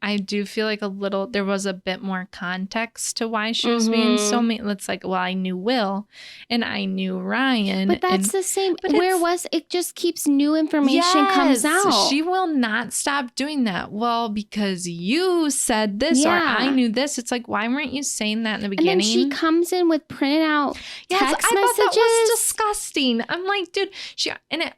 I do feel like there was a bit more context to why she was being so mean. It's like, well, I knew Will and I knew Ryan. But that's the same. Where was it? Just keeps new information comes out. She will not stop doing that. Well, because you said this or I knew this. It's like, why weren't you saying that in the beginning? And then she comes in with printed out text messages. I thought that was disgusting. I'm like, dude,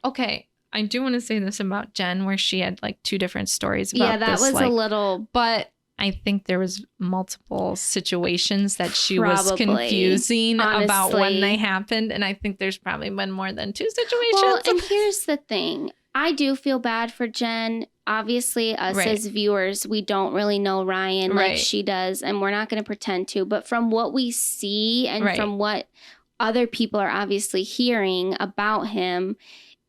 okay. I do want to say this about Jen, where she had like two different stories about this. Yeah, that was a little. But I think there was multiple situations that she was confusing about when they happened. And I think there's probably been more than two situations. Well, and here's the thing. I do feel bad for Jen. Obviously, us as viewers, we don't really know Ryan like she does. And we're not going to pretend to. But from what we see and from what other people are obviously hearing about him,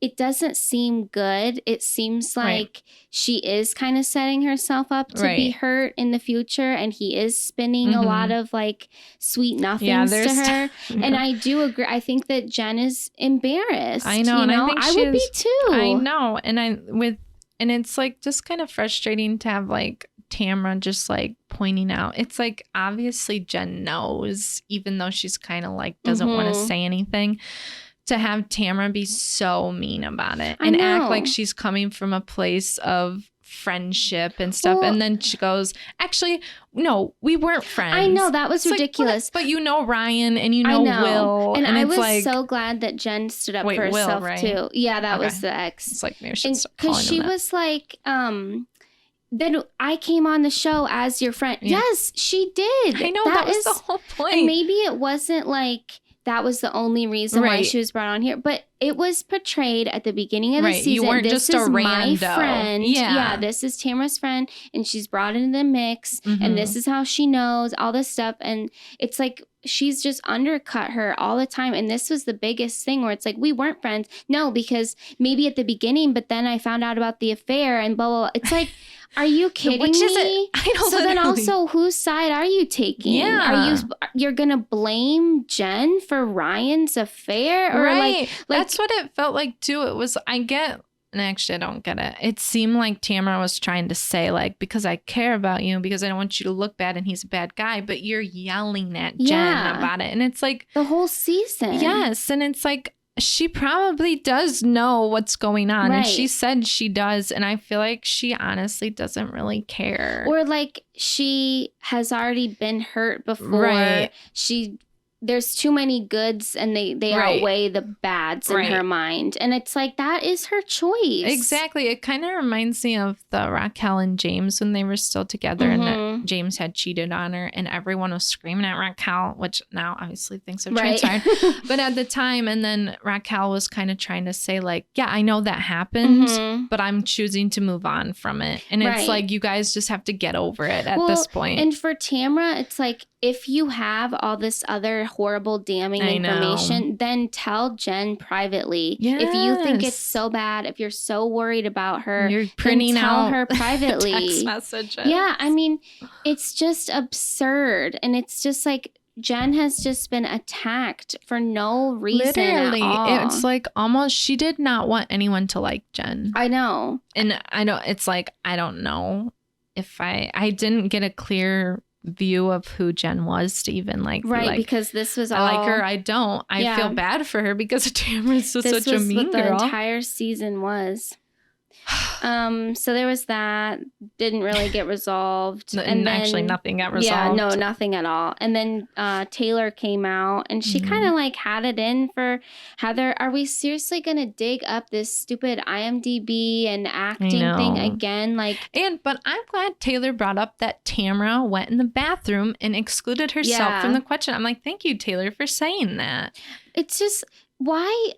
it doesn't seem good. It seems like she is kind of setting herself up to be hurt in the future. And he is spinning a lot of like sweet nothings to her. And I do agree. I think that Jen is embarrassed. I know. And I think I would be too. I know. And it's like just kind of frustrating to have like Tamra just like pointing out. It's like obviously Jen knows, even though she's kind of like doesn't want to say anything. To have Tamra be so mean about it and act like she's coming from a place of friendship and stuff. And then she goes, actually, no, we weren't friends. I know, that was ridiculous. But you know Ryan and you know Will. And I was so glad that Jen stood up for herself too. Yeah, that was the ex. It's like maybe she stop calling him that. Because she was like, then I came on the show as your friend. Yeah. Yes, she did. I know, that was the whole point. And maybe it wasn't like that was the only reason why she was brought on here. But it was portrayed at the beginning of the season. You weren't just a rando. My friend. Yeah, this is Tamra's friend. And she's brought into the mix. And this is how she knows all this stuff. And it's like she's just undercut her all the time. And this was the biggest thing where it's like, we weren't friends. No, because maybe at the beginning, but then I found out about the affair and blah, blah, blah. It's like... Are you kidding me? I know, so then also, whose side are you taking? Yeah. You're going to blame Jen for Ryan's affair? Or like that's what it felt like too. It was, and actually I don't get it. It seemed like Tamra was trying to say like, because I care about you, because I don't want you to look bad and he's a bad guy, but you're yelling at Jen about it. And it's like. The whole season. Yes. And it's like, she probably does know what's going on. Right. And she said she does. And I feel like she honestly doesn't really care. Or like she has already been hurt before. Right. There's too many goods and they Right. outweigh the bads in Right. her mind. And it's like, that is her choice. Exactly. It kind of reminds me of the Raquel and James when they were still together and that James had cheated on her and everyone was screaming at Raquel, which now obviously things have Right. transpired. But at the time, and then Raquel was kind of trying to say like, yeah, I know that happened, but I'm choosing to move on from it. And it's Right. like, you guys just have to get over it at this point. And for Tamra, it's like, if you have all this other horrible, damning information, then tell Jen privately. Yes. If you think it's so bad, if you're so worried about her, You're printing then tell out her privately. text messages. Yeah, I mean, it's just absurd. And it's just like, Jen has just been attacked for no reason Literally, at all. it's like almost she did not want anyone to like Jen. I know. And I know it's like, I don't know if I didn't get a clear view of who Jen was to even like, Right, be like, because this was all... I like her, I don't. I feel bad for her because Tamara's such a mean what girl. The entire season was. So there was that. Didn't really get resolved. And then, actually nothing got resolved. Yeah, no, nothing at all. And then Taylor came out and she kind of like had it in for Heather. Are we seriously going to dig up this stupid IMDb and acting thing again? But I'm glad Taylor brought up that Tamara went in the bathroom and excluded herself from the question. I'm like, thank you, Taylor, for saying that. It's just, why...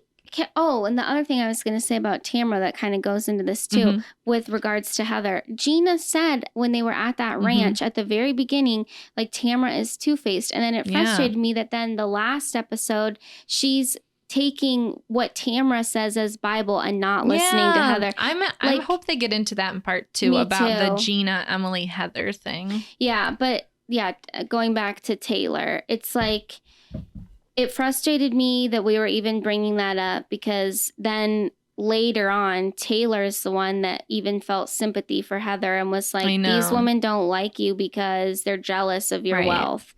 Oh, and the other thing I was going to say about Tamara that kind of goes into this too, with regards to Heather. Gina said when they were at that ranch at the very beginning, like Tamara is two-faced. And then it frustrated me that then the last episode, she's taking what Tamara says as Bible and not listening to Heather. I hope they get into that in part two about the Gina, Emily, Heather thing. Yeah, but going back to Taylor, it's like... It frustrated me that we were even bringing that up because then later on, Taylor's the one that even felt sympathy for Heather and was like, these women don't like you because they're jealous of your wealth.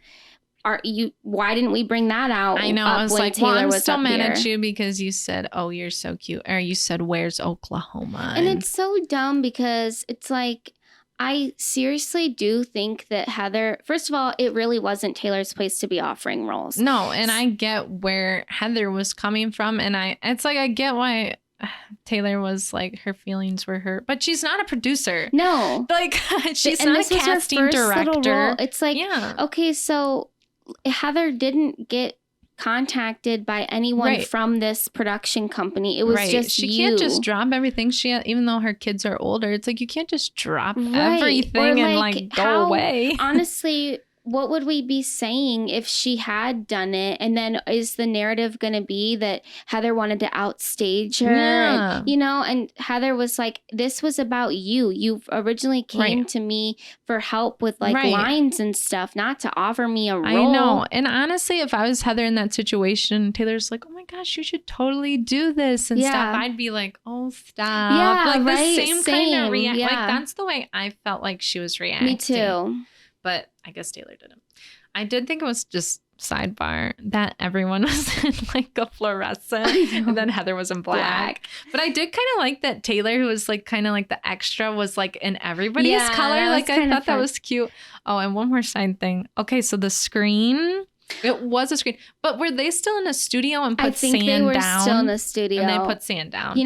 Why didn't we bring that out? I know. I was like, Taylor I'm still mad at you because you said, oh, you're so cute. Or you said, where's Oklahoma? And it's so dumb because it's like, I seriously do think that Heather, first of all, it really wasn't Taylor's place to be offering roles. No, and I get where Heather was coming from. And it's like, I get why Taylor was like, her feelings were hurt. But she's not a producer. No. Like, she's not a casting director. It's like, okay, so Heather didn't get contacted by anyone from this production company. It was just she can't just drop everything she had, even though her kids are older. It's like you can't just drop everything and like go away. Honestly, what would we be saying if she had done it? And then is the narrative going to be that Heather wanted to outstage her? Yeah. And, and Heather was like, this was about you. You originally came to me for help with lines and stuff, not to offer me a role. I know. And honestly, if I was Heather in that situation, Taylor's like, oh my gosh, you should totally do this and stuff. I'd be like, oh, stop. Yeah, the same kind of reaction. Yeah. Like, that's the way I felt like she was reacting. Me too. But I guess Taylor didn't. I did think it was just sidebar that everyone was in like a fluorescent and then Heather was in black. But I did kind of like that Taylor, who was like kind of like the extra, was like in everybody's color. Like I thought that was cute. Oh, and one more side thing. Okay, so the screen. It was a screen. But were they still in a studio and put sand down? I think they were still in the studio. And they put sand down.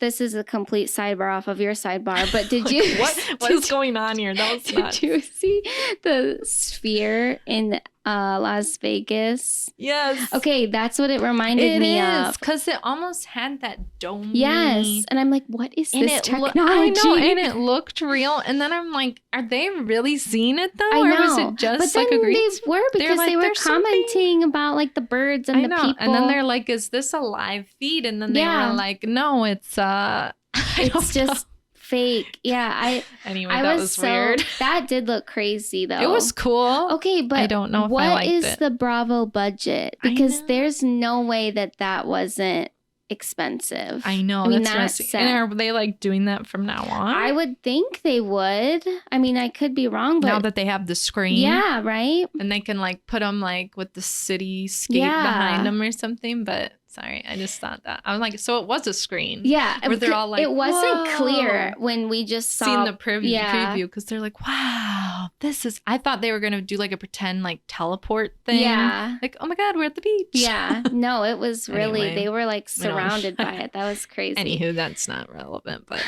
This is a complete sidebar off of your sidebar, but did you... what is going on here? That was nuts. Did you see the sphere in Las Vegas? Yes. Okay, that's what it reminded me of. Because it almost had that dome. Yes. And I'm like, what is this technology? I know, and it looked real. And then I'm like, are they really seeing it though? I know. Or was it just like a green? They were, because they were commenting about like the birds and the people. And then they're like, is this a live feed? And then they were like, no, it's it's just fake. Yeah. Anyway, that was weird. That did look crazy though. It was cool. Okay, but I don't know if I liked it. What is the Bravo budget? Because there's no way that wasn't expensive. I know. That's messy. And are they like doing that from now on? I would think they would. I mean, I could be wrong, but now that they have the screen. Yeah, right. And they can like put them like with the cityscape behind them or something. But Sorry, I just thought that. I was like, so it was a screen. Yeah. Where they're all like, it wasn't whoa. clear when we just saw the preview because they're like, wow, this is. I thought they were gonna do like a pretend like teleport thing. Yeah. Like, oh my God, we're at the beach. Yeah. No, it was really. Anyway, they were like surrounded by it. That was crazy. Anywho, that's not relevant. But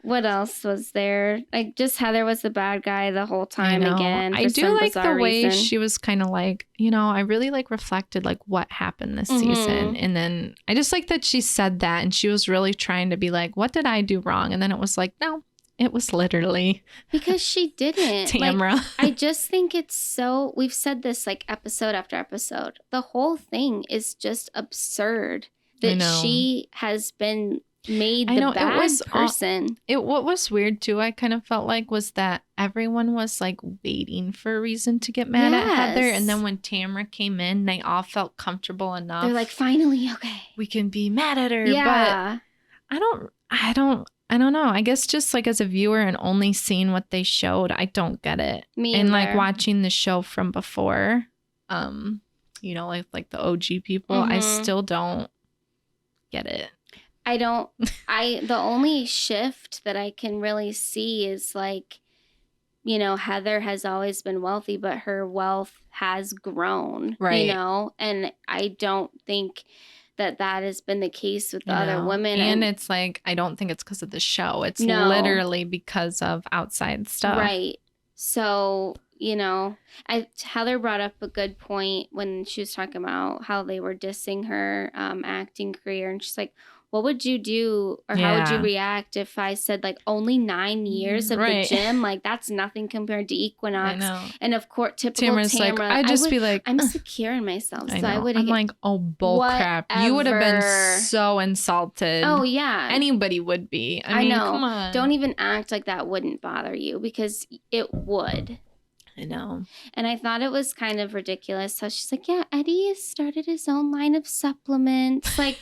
what else was there? Like, just Heather was the bad guy the whole time again. I do like the way she was kind of like, I really like reflected like what happened this season. And then I just like that she said that and she was really trying to be like, what did I do wrong? And then it was like, no, it was literally because she didn't. Tamra. Like, I just think it's so, we've said this like episode after episode. The whole thing is just absurd that she has been made the bad person. What was weird too, I kind of felt like, was that everyone was like waiting for a reason to get mad at Heather, and then when Tamra came in, they all felt comfortable enough. They're like, finally, okay, we can be mad at her. Yeah, but I don't know. I guess just like as a viewer and only seeing what they showed, I don't get it. Me and like watching the show from before, like the OG people, I still don't get it. The only shift that I can really see is like, Heather has always been wealthy, but her wealth has grown, right? And I don't think that has been the case with the other women. And it's like, I don't think it's because of the show. It's literally because of outside stuff. Right. So, Heather brought up a good point when she was talking about how they were dissing her acting career. And she's like, what would you do or how would you react if I said like only 9 years of the gym? Like that's nothing compared to Equinox. I know. And of course, typical Tamra, like, I'd just be like, I'm secure in myself. So I would I'm like, oh, bull crap. You would have been so insulted. Oh, yeah. Anybody would be. I mean, know. Come on. Don't even act like that wouldn't bother you because it would. I know. And I thought it was kind of ridiculous. So she's like, yeah, Eddie has started his own line of supplements. Like,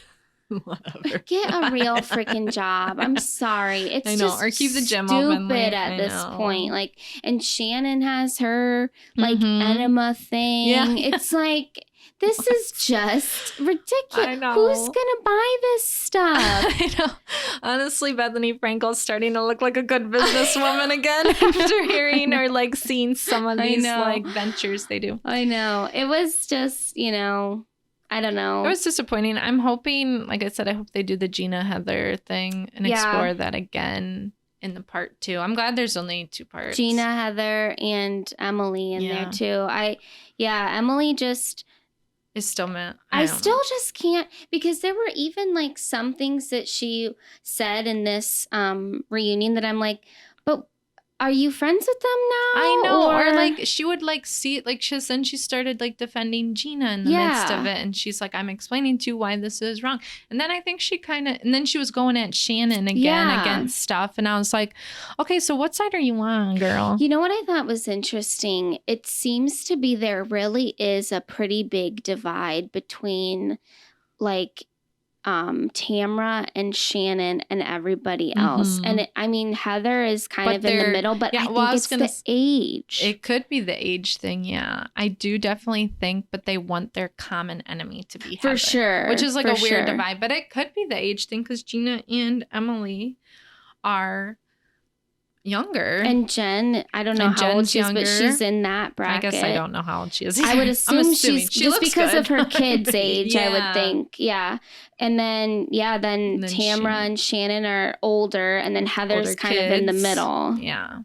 whatever. Get a real freaking job. I'm sorry. It's just or keep the gym open. Stupid at this point. Like, and Shannon has her like enema thing. Yeah. It's like, this is just ridiculous. I know. Who's gonna buy this stuff? I know. Honestly, Bethany Frankel's starting to look like a good businesswoman again after hearing or like seeing some of these like ventures they do. I know. It was just, I don't know. It was disappointing. I'm hoping, like I said, I hope they do the Gina Heather thing and explore that again in the part 2. I'm glad there's only 2 parts. Gina, Heather, and Emily in there too. Emily just is still mad. I still just can't, because there were even like some things that she said in this reunion that I'm like, but are you friends with them now? I know. Or like she would like see, like she started like defending Gina in the midst of it. And she's like, I'm explaining to you why this is wrong. And then I think and then she was going at Shannon again against stuff. And I was like, okay, so what side are you on, girl? You know what I thought was interesting? It seems to be there really is a pretty big divide between like Tamra and Shannon and everybody else. And Heather is kind of in the middle, but I think it's the age. It could be the age thing, yeah. I do definitely think, but they want their common enemy to be Heather. For sure. Which is like a weird divide, but it could be the age thing because Gina and Emily are younger. And Jen, I don't know how old she is, but she's in that bracket. I guess I don't know how old she is. I would assume she's just because of her kid's age, I would think. Yeah. And then, then Tamra and Shannon are older, and then Heather's kind of in the middle. Yeah.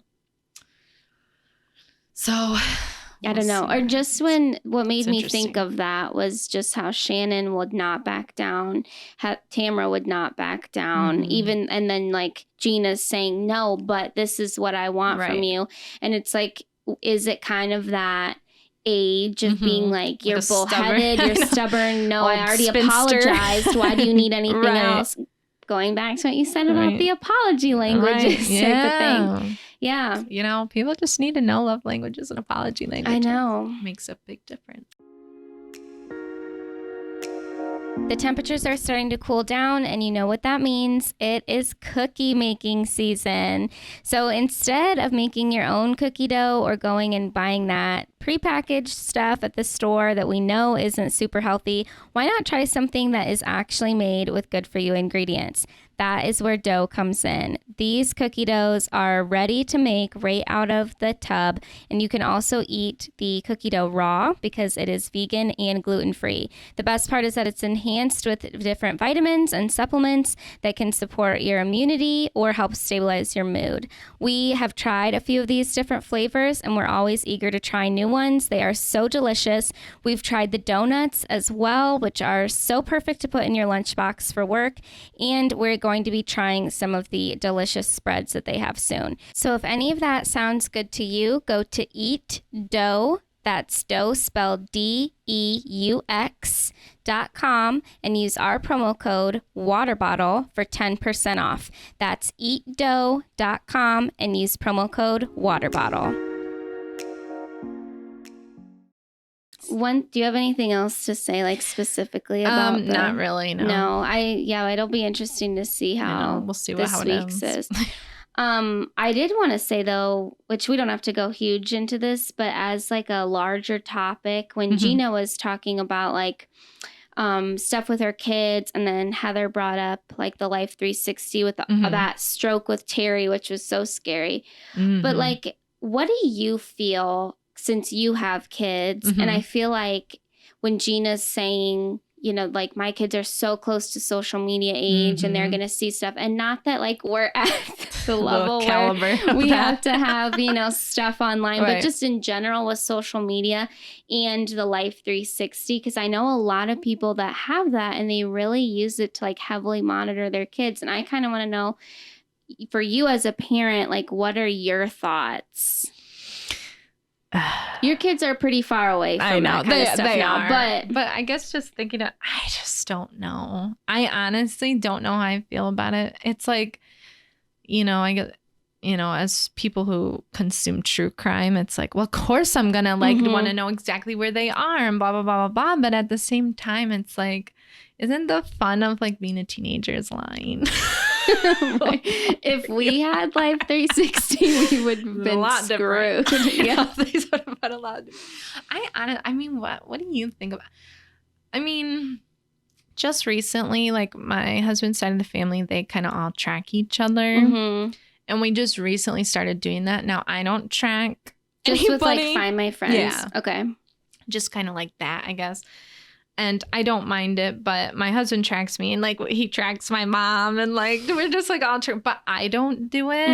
So, I don't know. Or just what made me think of that was just how Shannon would not back down. Tamra would not back down. Even, and then like Gina's saying, no, but this is what I want from you. And it's like, is it kind of that age of being like, you're bullheaded, you're stubborn. No, I already apologized. Why do you need anything else? Going back to what you said about the apology languages type of thing. Yeah. People just need to know love languages and apology languages. I know. Makes a big difference. The temperatures are starting to cool down, and you know what that means. It is cookie making season. So instead of making your own cookie dough or going and buying that prepackaged stuff at the store that we know isn't super healthy, why not try something that is actually made with good for you ingredients? That is where dough comes in. These cookie doughs are ready to make right out of the tub, and you can also eat the cookie dough raw because it is vegan and gluten-free. The best part is that it's enhanced with different vitamins and supplements that can support your immunity or help stabilize your mood. We have tried a few of these different flavors, and we're always eager to try new ones. They are so delicious. We've tried the donuts as well, which are so perfect to put in your lunchbox for work, and we're going to be trying some of the delicious spreads that they have soon. So if any of that sounds good to you, go to Eat Dough. That's dough spelled DEUX.com and use our promo code WATERBOTTLE for 10% off. That's eatdough.com and use promo code WATERBOTTLE. Do you have anything else to say, like specifically about? Not really. No. It'll be interesting to see how we'll see this how it week's ends. is. I did want to say though, which we don't have to go huge into this, but as like a larger topic, when Gina was talking about like stuff with her kids, and then Heather brought up like the Life 360 with that stroke with Terry, which was so scary. But like, what do you feel? Since you have kids, and I feel like when Gina's saying, you know, like my kids are so close to social media age and they're going to see stuff, and not that like we're at the level where we have to have, you know, stuff online, but just in general with social media and the Life 360, because I know a lot of people that have that and they really use it to like heavily monitor their kids. And I kind of want to know, for you as a parent, like what are your thoughts? Your kids are pretty far away from that kind of stuff now, but I guess just thinking I just don't know. I honestly don't know how I feel about it. It's like, you know, I get, you know, as people who consume true crime, it's like, well, of course I'm gonna like want to know exactly where they are and blah blah blah blah blah. But at the same time, it's like, isn't the fun of like being a teenager is lying? If we had Life 360, we would have been screwed. Yeah, these would have been a lot. I mean, what do you think about? I mean, just recently, like my husband's side of the family, they kind of all track each other, and we just recently started doing that. Now I don't track just anybody. With like Find My Friends. Yeah. Okay. Just kind of like that, I guess. And I don't mind it, but my husband tracks me, and like he tracks my mom, and like we're just like all true. But I don't do it,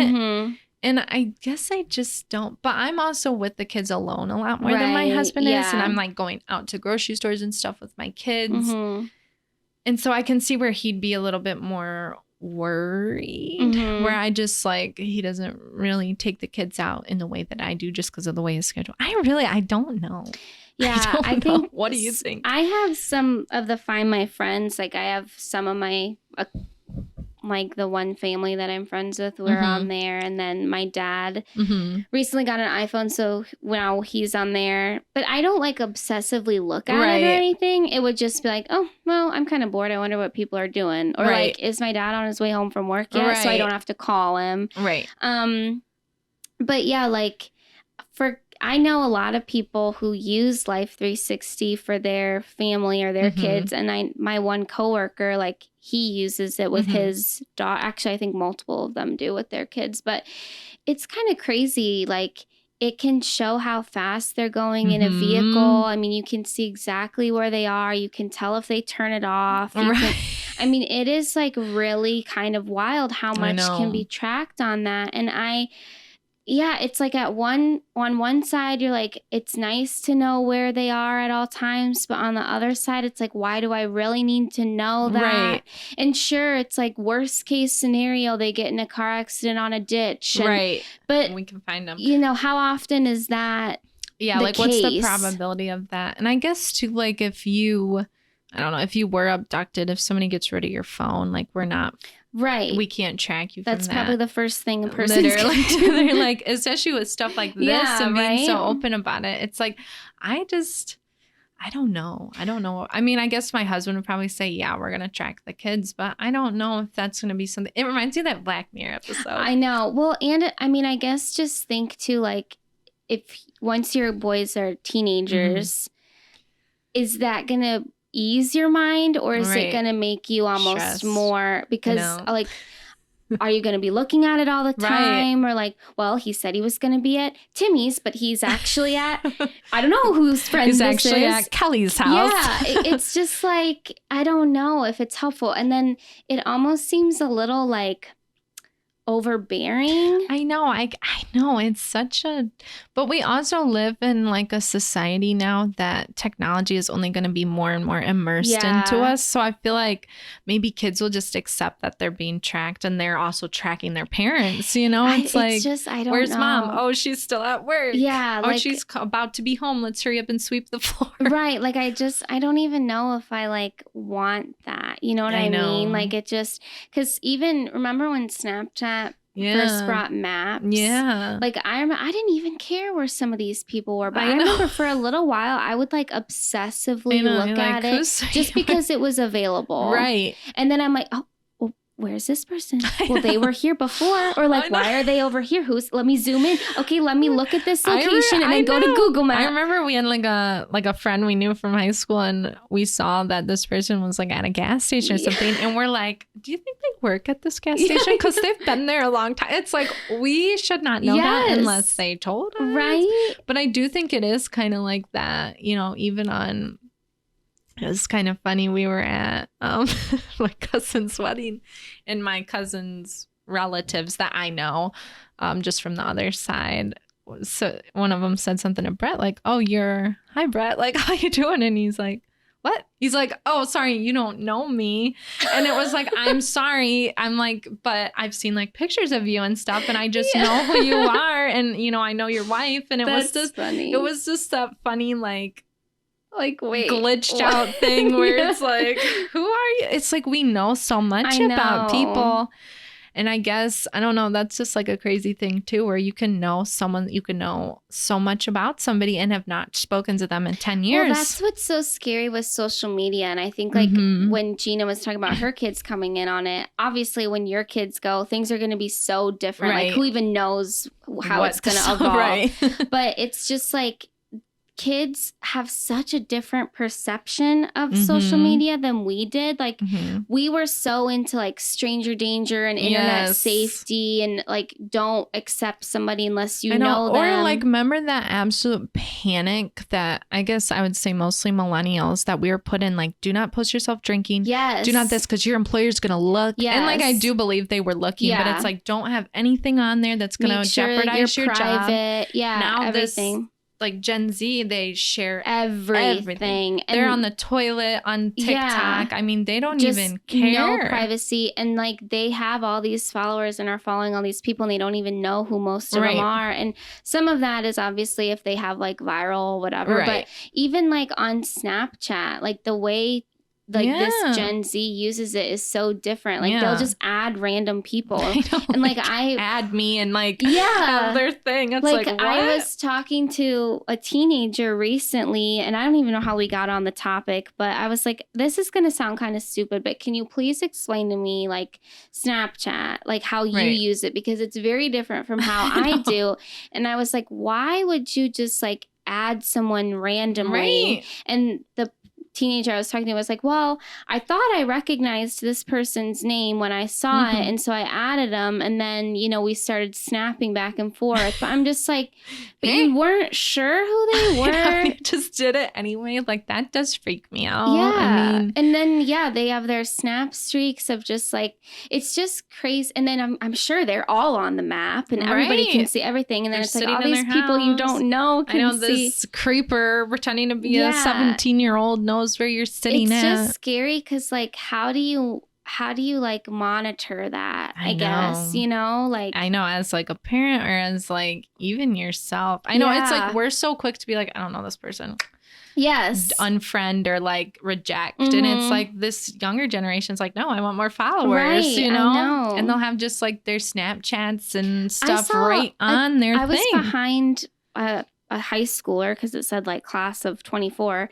and I guess I just don't. But I'm also with the kids alone a lot more than my husband is, and I'm like going out to grocery stores and stuff with my kids, and so I can see where he'd be a little bit more worried. Where I just like he doesn't really take the kids out in the way that I do, just because of the way his schedule. I don't know. Yeah, I think. What do you think? I have some of the Find My Friends. Like I have some of my, like the one family that I'm friends with, we're on there. And then my dad recently got an iPhone, so now he's on there. But I don't like obsessively look at it or anything. It would just be like, oh, well, I'm kind of bored. I wonder what people are doing. Or like, is my dad on his way home from work yet? So I don't have to call him. But yeah, like I know a lot of people who use Life 360 for their family or their kids. And my one coworker, like he uses it with his dog. Actually, I think multiple of them do with their kids. But it's kind of crazy. Like it can show how fast they're going in a vehicle. I mean, you can see exactly where they are. You can tell if they turn it off. I mean, it is like really kind of wild how much can be tracked on that. And it's like on one side, you're like, it's nice to know where they are at all times. But on the other side, it's like, why do I really need to know that? And sure, it's like worst case scenario, they get in a car accident on a ditch. And, but we can find them. You know, how often is that? Yeah, like what's the probability of that? And I guess too, like if you were abducted, if somebody gets rid of your phone, like we're not. We can't track you from That's probably the first thing a person's literally. They're like, especially with stuff like this and being so open about it. It's like, I I don't know. I mean, I guess my husband would probably say, yeah, we're going to track the kids, but I don't know if that's going to be something. It reminds me of that Black Mirror episode. I know. Well, and I mean, I guess just think too, like, if once your boys are teenagers, is that going to ease your mind, or is it going to make you almost more, because like, are you going to be looking at it all the time? Or like, well, he said he was going to be at Timmy's, but he's actually at, I don't know whose friend he's this actually is. at Kelly's house. Yeah, it's just like, I don't know if it's helpful. And then it almost seems a little like overbearing. I know. I know. It's such a, but we also live in like a society now that technology is only going to be more and more immersed into us. So I feel like maybe kids will just accept that they're being tracked, and they're also tracking their parents, you know? It's like, just, I don't where's know. mom? Oh, she's still at work. Yeah. Oh, like, she's about to be home. Let's hurry up and sweep the floor. Right. Like, I don't even know if I like want that. You know what I mean? Like, it just, because even remember when Snapchat first brought maps? Yeah. Like, I didn't even care where some of these people were, but I remember for a little while I would like obsessively look at it just because it was available. Right. And then I'm like, oh, well, where's this person? Well, they were here before, or like, why are they over here? Let me zoom in. Okay, let me look at this location and then go to Google Maps. I remember we had like a friend we knew from high school, and we saw that this person was like at a gas station or something, and we're like, do you think they work at this gas station? Because they've been there a long time. It's like, we should not know that unless they told us. Right. But I do think it is kind of like that, you know, even on, it was kind of funny. We were at my cousin's wedding, and my cousin's relatives that I know, just from the other side. So one of them said something to Brett, like, oh, hi, Brett. Like, how you doing? And he's like, what? He's like, oh, sorry, you don't know me. And it was like, I'm sorry. I'm like, but I've seen like pictures of you and stuff, and I just know who you are. And, you know, I know your wife. And That's funny. It was just that funny, like wait, glitched out thing where it's like, who are you? It's like, we know so much about people. And I guess, I don't know, that's just like a crazy thing too, where you can know someone, you can know so much about somebody and have not spoken to them in 10 years. Well, that's what's so scary with social media. And I think like when Gina was talking about her kids coming in on it, obviously when your kids go, things are going to be so different. Like, who even knows how it's going to evolve? Right. But it's just like, kids have such a different perception of social media than we did. Like, we were so into like stranger danger and internet safety, and like, don't accept somebody unless you know them. Or like, remember that absolute panic that I guess I would say mostly millennials that we were put in, like, do not post yourself drinking. Yes. Do not this, because your employer's going to look. Yes. And like, I do believe they were looking, but it's like, don't have anything on there that's going to jeopardize your private job. Yeah. Now everything. Like Gen Z, they share everything. They're on the toilet, on TikTok. Yeah. I mean, they don't Just even care. No privacy. And like, they have all these followers and are following all these people, and they don't even know who most of them are. And some of that is obviously if they have like viral whatever. But even like on Snapchat, like the way like this Gen Z uses it is so different. Like, they'll just add random people. And like, I add me and like have their thing. It's like, what? I was talking to a teenager recently, and I don't even know how we got on the topic, but I was like, this is going to sound kind of stupid, but can you please explain to me like Snapchat, like how you use it? Because it's very different from how I do. And I was like, why would you just like add someone randomly? And the teenager I was talking to was like, well, I thought I recognized this person's name when I saw it, and so I added them, and then, you know, we started snapping back and forth. But I'm just like, but you weren't sure who they were. You just did it anyway. Like, that does freak me out. Yeah. I mean, and then they have their snap streaks of just like, it's just crazy. And then I'm sure they're all on the map, and everybody can see everything. And then it's like all these people you don't know can see. This creeper pretending to be a 17-year-old knows where you're sitting at. It's just scary because like, how do you like monitor that? I guess, you know, like, I know, as like a parent or as like even yourself. I know it's like, we're so quick to be like, I don't know this person. Yes. Unfriend or like reject. And it's like this younger generation's like, no, I want more followers, you know? I know. And they'll have just like their Snapchats and stuff on their thing. I was behind a a high schooler because it said like class of 24,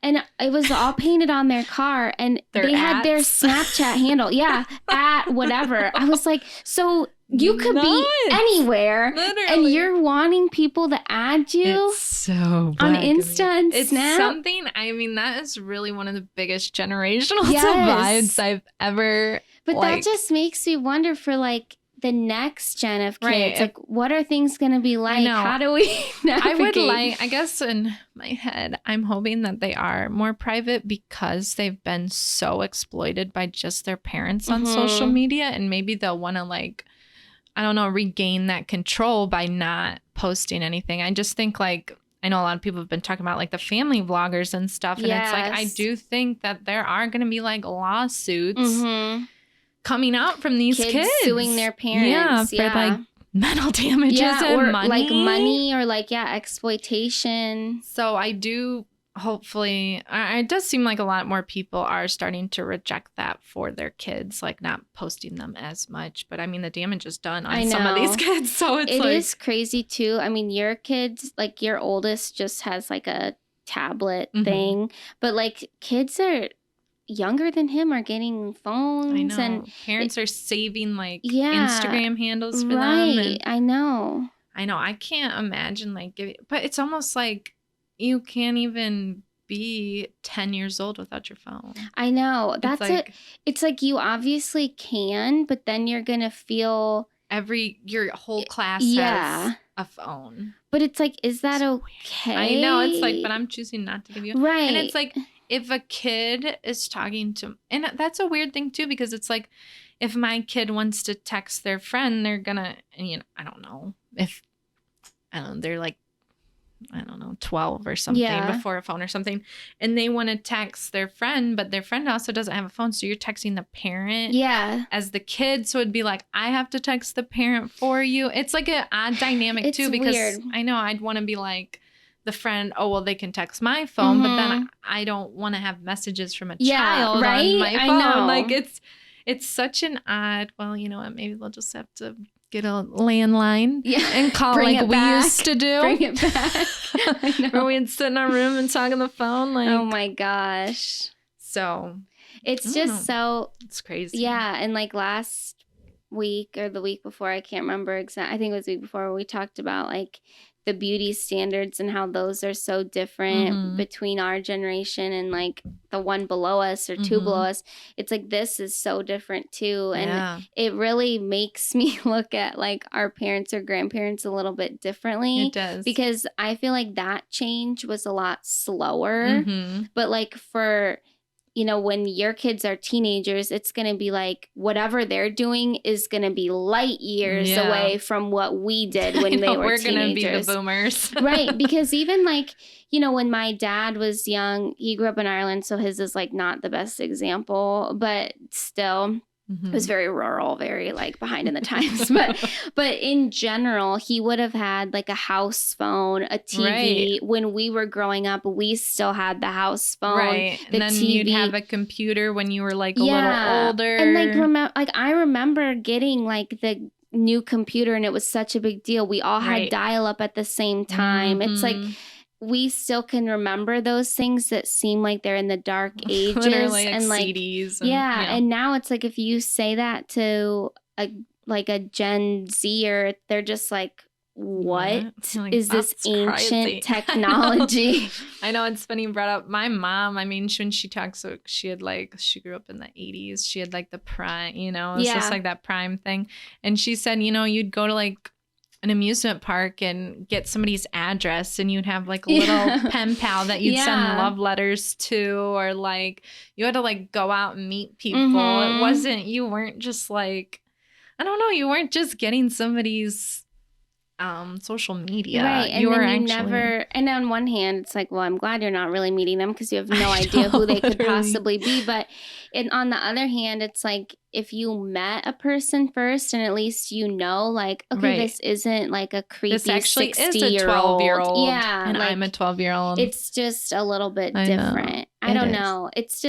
and it was all painted on their car, and they had their Snapchat handle. Yeah, at whatever. I was like, so you could be anywhere, and you're wanting people to add you. It's so on Insta and it's Snap. Something. I mean, that is really one of the biggest generational divides I've ever. But that just makes me wonder for like the next gen of kids, right. like what are things going to be like? How do we navigate? I guess in my head, I'm hoping that they are more private because they've been so exploited by just their parents on social media, and maybe they'll want to like, I don't know, regain that control by not posting anything. I just think like, I know a lot of people have been talking about like the family vloggers and stuff. And it's like, I do think that there are going to be like lawsuits coming out from these kids suing their parents. For like mental damages and or money. Like money or like, exploitation. So I do hopefully, it does seem like a lot more people are starting to reject that for their kids, like not posting them as much. But I mean, the damage is done on some of these kids. So it is crazy too. I mean, your kids, like your oldest just has like a tablet thing, but like kids are younger than him are getting phones. I know. And parents are saving like Instagram handles for them. And I know. I can't imagine like but it's almost like you can't even be 10 years old without your phone. I know. That's it. It's like you obviously can, but then you're going to feel your whole class has a phone. But it's like, is that okay? I know. It's like, but I'm choosing not to give you. Right. And it's like, if a kid is talking to, and that's a weird thing too, because it's like, if my kid wants to text their friend, they're gonna, and I don't know if, they're like, 12 or something before a phone or something, and they want to text their friend, but their friend also doesn't have a phone, so you're texting the parent as the kid, so it'd be like, I have to text the parent for you. It's like an odd dynamic too, because weird. I know I'd want to be like the friend, oh well, they can text my phone, but then I don't want to have messages from a child on my phone. I know. Like it's such an odd, well, you know what, maybe we'll just have to get a landline and call like we used to do. Bring it back. Where we'd sit in our room and talk on the phone. Like, oh my gosh. So it's just so it's crazy. Yeah. And like last week or the week before, I can't remember exactly. I think it was the week before, we talked about like the beauty standards and how those are so different between our generation and like the one below us or two below us. It's like, this is so different too. And it really makes me look at like our parents or grandparents a little bit differently. It does. Because I feel like that change was a lot slower. But like for, when your kids are teenagers, it's going to be like whatever they're doing is going to be light years away from what we did when they were teenagers. We're going to be the boomers. Right. Because even like, when my dad was young, he grew up in Ireland, so his is like not the best example, but still. It was very rural, very like behind in the times. But in general, he would have had like a house phone, a TV. Right. When we were growing up, we still had the house phone. Right. The and then TV. You'd have a computer when you were like a little older. And like I remember getting like the new computer, and it was such a big deal. We all had dial up at the same time. It's like we still can remember those things that seem like they're in the dark ages. Literally, and like CDs. And now it's like if you say that to a Gen Zer, they're just like, what is this ancient technology? I know, it's funny you brought up my mom. I mean, when she talks, so she grew up in the 80s. She had like the prime, it's just like that prime thing. And she said, you'd go to like an amusement park and get somebody's address, and you'd have like a little pen pal that you'd send love letters to, or like you had to like go out and meet people. You weren't just like, I don't know, you weren't just getting somebody's social media. Right. And and on one hand, it's like, well, I'm glad you're not really meeting them because you have no idea who they could possibly be. But on the other hand, it's like if you met a person first and at least like, okay, this isn't like a creepy 60-year-old. Yeah. And like, I'm a 12-year-old. It's just a little bit different. I don't know. It's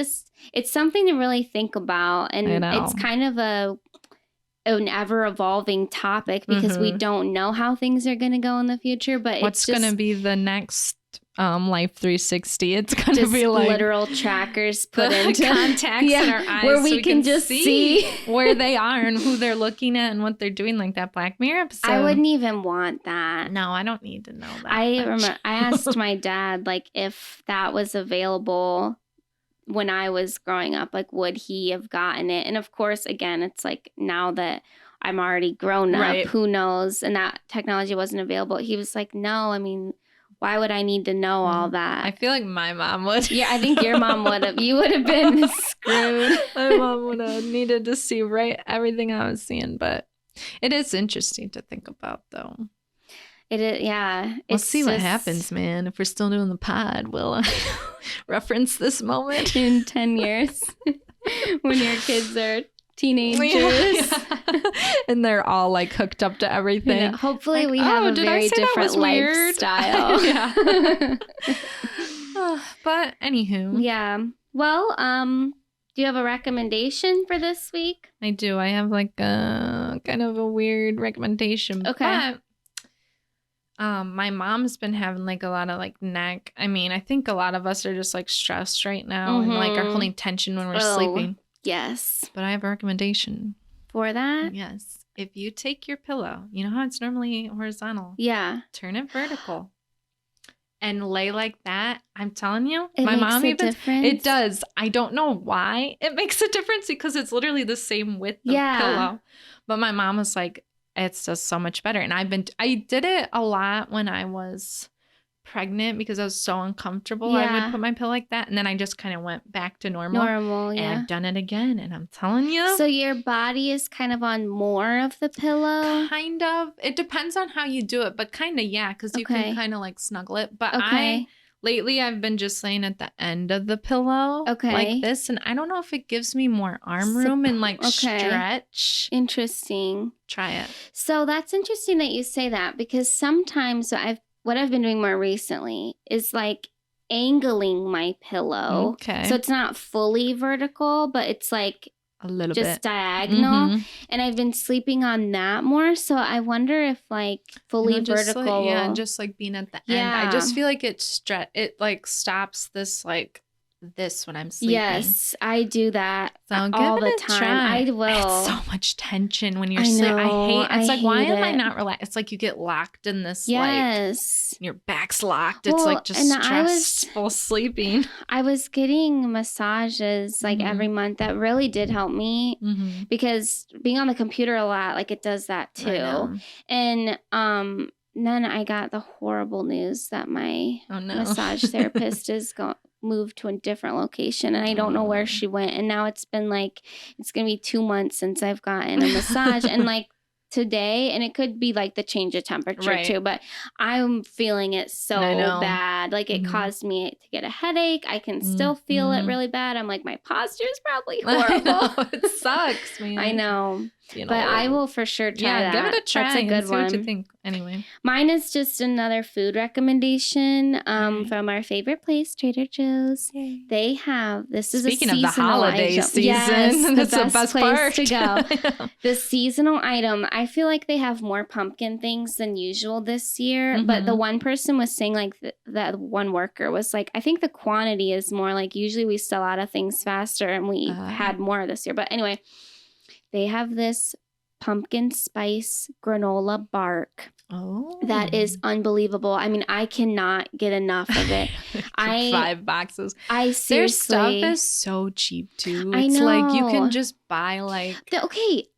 something to really think about. And it's kind of an ever evolving topic because we don't know how things are going to go in the future. But what's going to be the next Life 360? It's going to be like literal trackers put into contacts in our eyes where we can just see where they are and who they're looking at and what they're doing, like that Black Mirror episode. I wouldn't even want that. No, I don't need to know that. I remember I asked my dad, like, if that was available when I was growing up, like, would he have gotten it? And of course, again, it's like now that I'm already grown up, who knows? And that technology wasn't available. He was like, no, I mean, why would I need to know all that? I feel like my mom would. Yeah, I think your mom would have. You would have been screwed. My mom would have needed to see everything I was seeing. But it is interesting to think about, though. It is, yeah. We'll see what happens, man. If we're still doing the pod, we'll reference this moment in 10 years when your kids are teenagers. Yeah. And they're all like hooked up to everything. You know, hopefully like, we have a very different lifestyle. But anywho. Yeah. Well, do you have a recommendation for this week? I do. I have like a kind of a weird recommendation. Okay. But my mom's been having like a lot of like neck. I mean, I think a lot of us are just like stressed right now and like are holding tension when we're sleeping. Yes. But I have a recommendation. For that? Yes. If you take your pillow, you know how it's normally horizontal? Yeah. Turn it vertical. And lay like that. I'm telling you, it my mom even difference. It does. I don't know why it makes a difference because it's literally the same width of pillow. But my mom was like, it's just so much better. And I did it a lot when I was pregnant because I was so uncomfortable. I would put my pillow like that, and then I just kind of went back to normal. And I've done it again, and I'm telling you. So your body is kind of on more of the pillow? Kind of. It depends on how you do it, but kind of, yeah, because you can kind of like snuggle it. But lately I've been just laying at the end of the pillow like this, and I don't know if it gives me more arm room and like stretch. Interesting. Try it. So that's interesting that you say that because sometimes what I've been doing more recently is like angling my pillow. Okay. So it's not fully vertical, but it's like a little just diagonal. Mm-hmm. And I've been sleeping on that more. So I wonder if like fully vertical. Like, just like being at the end. I just feel like it like stops this like this when I'm sleeping. Yes, I do that all the time. Try. I will. It's so much tension when you're sleeping. It's like, why am I not relaxed? It's like you get locked in this like your back's locked. It's like just stressful sleeping. I was getting massages like every month that really did help me because being on the computer a lot, like it does that too. And then I got the horrible news that my massage therapist is moved to a different location, and I don't know where she went. And now it's been like it's gonna be 2 months since I've gotten a massage, and like today, and it could be like the change of temperature too, but I'm feeling it so bad. Like it caused me to get a headache. I can still feel it really bad. I'm like, my posture is probably horrible. It sucks, man. I know. But I will for sure try that. Give it a try. That's a good and see one. What you think. Anyway, mine is just another food recommendation from our favorite place, Trader Joe's. Yay. They have Speaking of the holiday season, yes, that's the best place part to go. The seasonal item. I feel like they have more pumpkin things than usual this year. But the one person was saying like that one worker was like, I think the quantity is more like usually we sell out of things faster, and we had more this year. But anyway. They have this pumpkin spice granola bark that is unbelievable. I mean, I cannot get enough of it. 5 boxes. I seriously. Their stuff is so cheap too. I know. It's like you can just buy like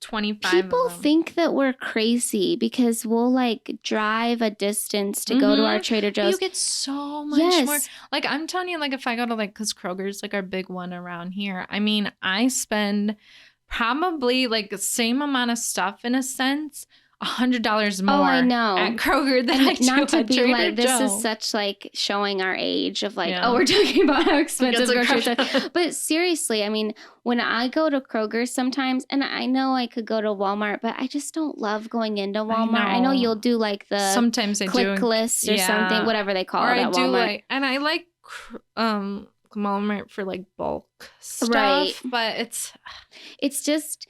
25 people think that we're crazy because we'll like drive a distance to go to our Trader Joe's. But you get so much more. Like I'm telling you, like if I go to like, because Kroger's like our big one around here. I mean, I spend probably like the same amount of stuff in a sense, $100 more I know. at Kroger than I do not to at be Trader like Joe. This is such like showing our age of like we're talking about how expensive grocery stuff. But seriously, I mean, when I go to Kroger sometimes, and I know I could go to Walmart, but I just don't love going into Walmart. I know you'll do like the sometimes I click list or something, whatever they call it at Walmart. And I like Walmart for like bulk stuff, but it's just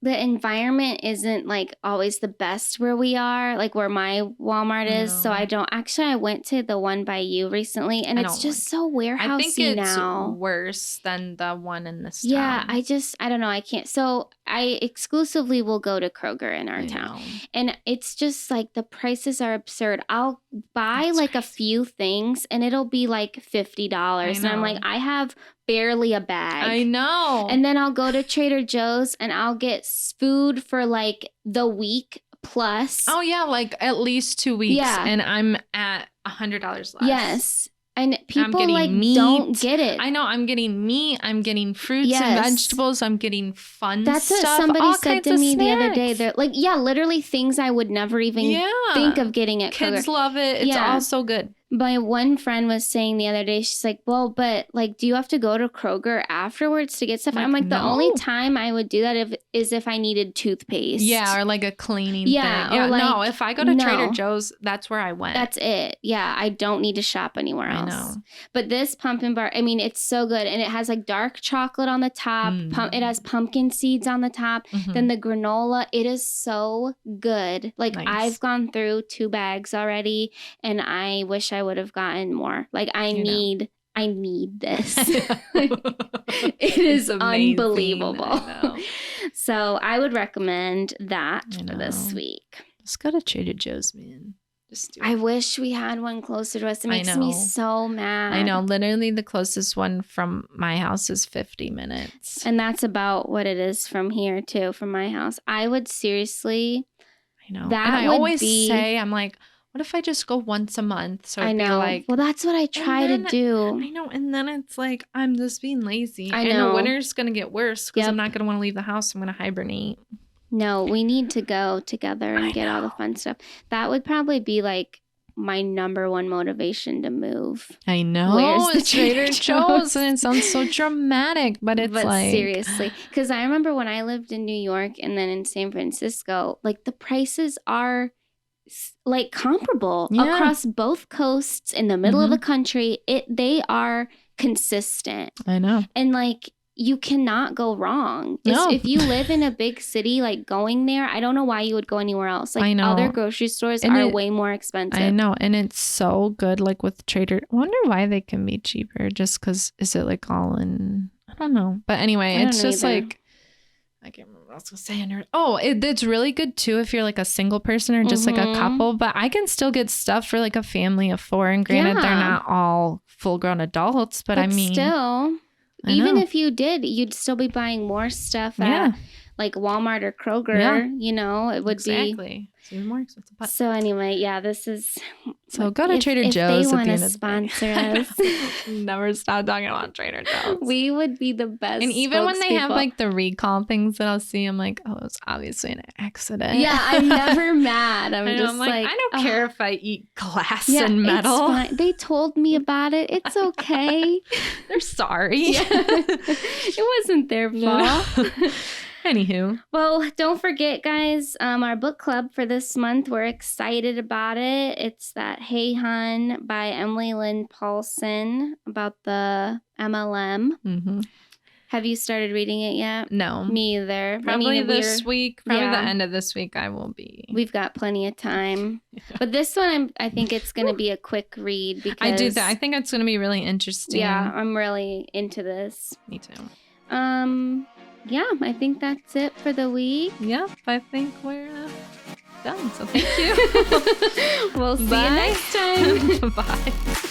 the environment isn't like always the best where we are, like where my Walmart is. So I went to the one by you recently, and it's just so warehousey now. I think it's worse than the one in this town. Yeah, I don't know. I can't. So I exclusively will go to Kroger in our town. And it's just like the prices are absurd. I'll buy like a few things and it'll be like $50. And I'm like, I have barely a bag. I know. And then I'll go to Trader Joe's and I'll get food for like the week plus. Oh yeah, like at least 2 weeks. Yeah. And I'm at $100 less. Yes. And people like meat. Don't get it. I know. I'm getting meat. I'm getting fruits and vegetables. I'm getting fun stuff. That's what somebody said to me the other day. They're like, yeah, literally things I would never even think of getting at Kroger. Kids love it. It's all so good. My one friend was saying the other day, she's like, well, but like, do you have to go to Kroger afterwards to get stuff? I'm like, the only time I would do that is if I needed toothpaste. Yeah, or like a cleaning thing. Yeah, like, no, if I go to Trader Joe's, that's where I went. That's it. Yeah, I don't need to shop anywhere else. I know. But this pumpkin bar, I mean, it's so good. And it has like dark chocolate on the top. It has pumpkin seeds on the top. Then the granola, it is so good. Like I've gone through 2 bags already, and I wish I would have gotten more. Like I need this. It is amazing. Unbelievable. So I would recommend that for this week. Let's go to Trader Joe's, man. Just do it. I wish we had one closer to us. It makes me so mad. I know. Literally the closest one from my house is 50 minutes. And that's about what it is from here too, from my house. I would seriously. I know. That and I always say, I'm like, what if I just go once a month? So I know. Like, well, that's what I try to do. I know. And then it's like, I'm just being lazy. I know. And the winter's going to get worse because I'm not going to want to leave the house. I'm going to hibernate. No, we need to go together and get all the fun stuff. That would probably be like my number one motivation to move. I know. Where's the Trader Joe's? And it sounds so dramatic, but like. Seriously. Because I remember when I lived in New York and then in San Francisco, like the prices are like comparable across both coasts in the middle of the country. They are consistent. I know. And like you cannot go wrong. No. If you live in a big city, like going there, I don't know why you would go anywhere else. Like other grocery stores are way more expensive. I know. And it's so good. Like with Trader, I wonder why they can be cheaper. Just because, is it like all in, I don't know. But anyway, it's just like, I can't remember what I was going to say. It's really good too if you're like a single person or just like a couple. But I can still get stuff for like a family of 4. And granted, they're not all full grown adults. But I mean. Still, even if you did, you'd still be buying more stuff at like Walmart or Kroger. Yeah. You know, it would be. It's even more expensive. So anyway, this is. So go to Trader Joe's. If they want to sponsor us. Never stop talking about Trader Joe's. We would be the best. And even when they have like the recall things that I'll see, I'm like, oh, it's obviously an accident. Yeah, I'm never mad. I'm just like, I don't care if I eat glass and metal. It's fine. They told me about it. It's okay. They're sorry. It wasn't their fault. Anywho. Well, don't forget, guys, our book club for this month. We're excited about it. It's that Hey Hun by Emily Lynn Paulson about the MLM. Mm-hmm. Have you started reading it yet? No. Me either. Probably this week. Probably the end of this week I will be. We've got plenty of time. Yeah. But this one, I think it's going to be a quick read. Because I do that. I think it's going to be really interesting. Yeah, I'm really into this. Me too. Yeah, I think that's it for the week. Yep, I think we're done. So thank you. We'll see you next time. Bye.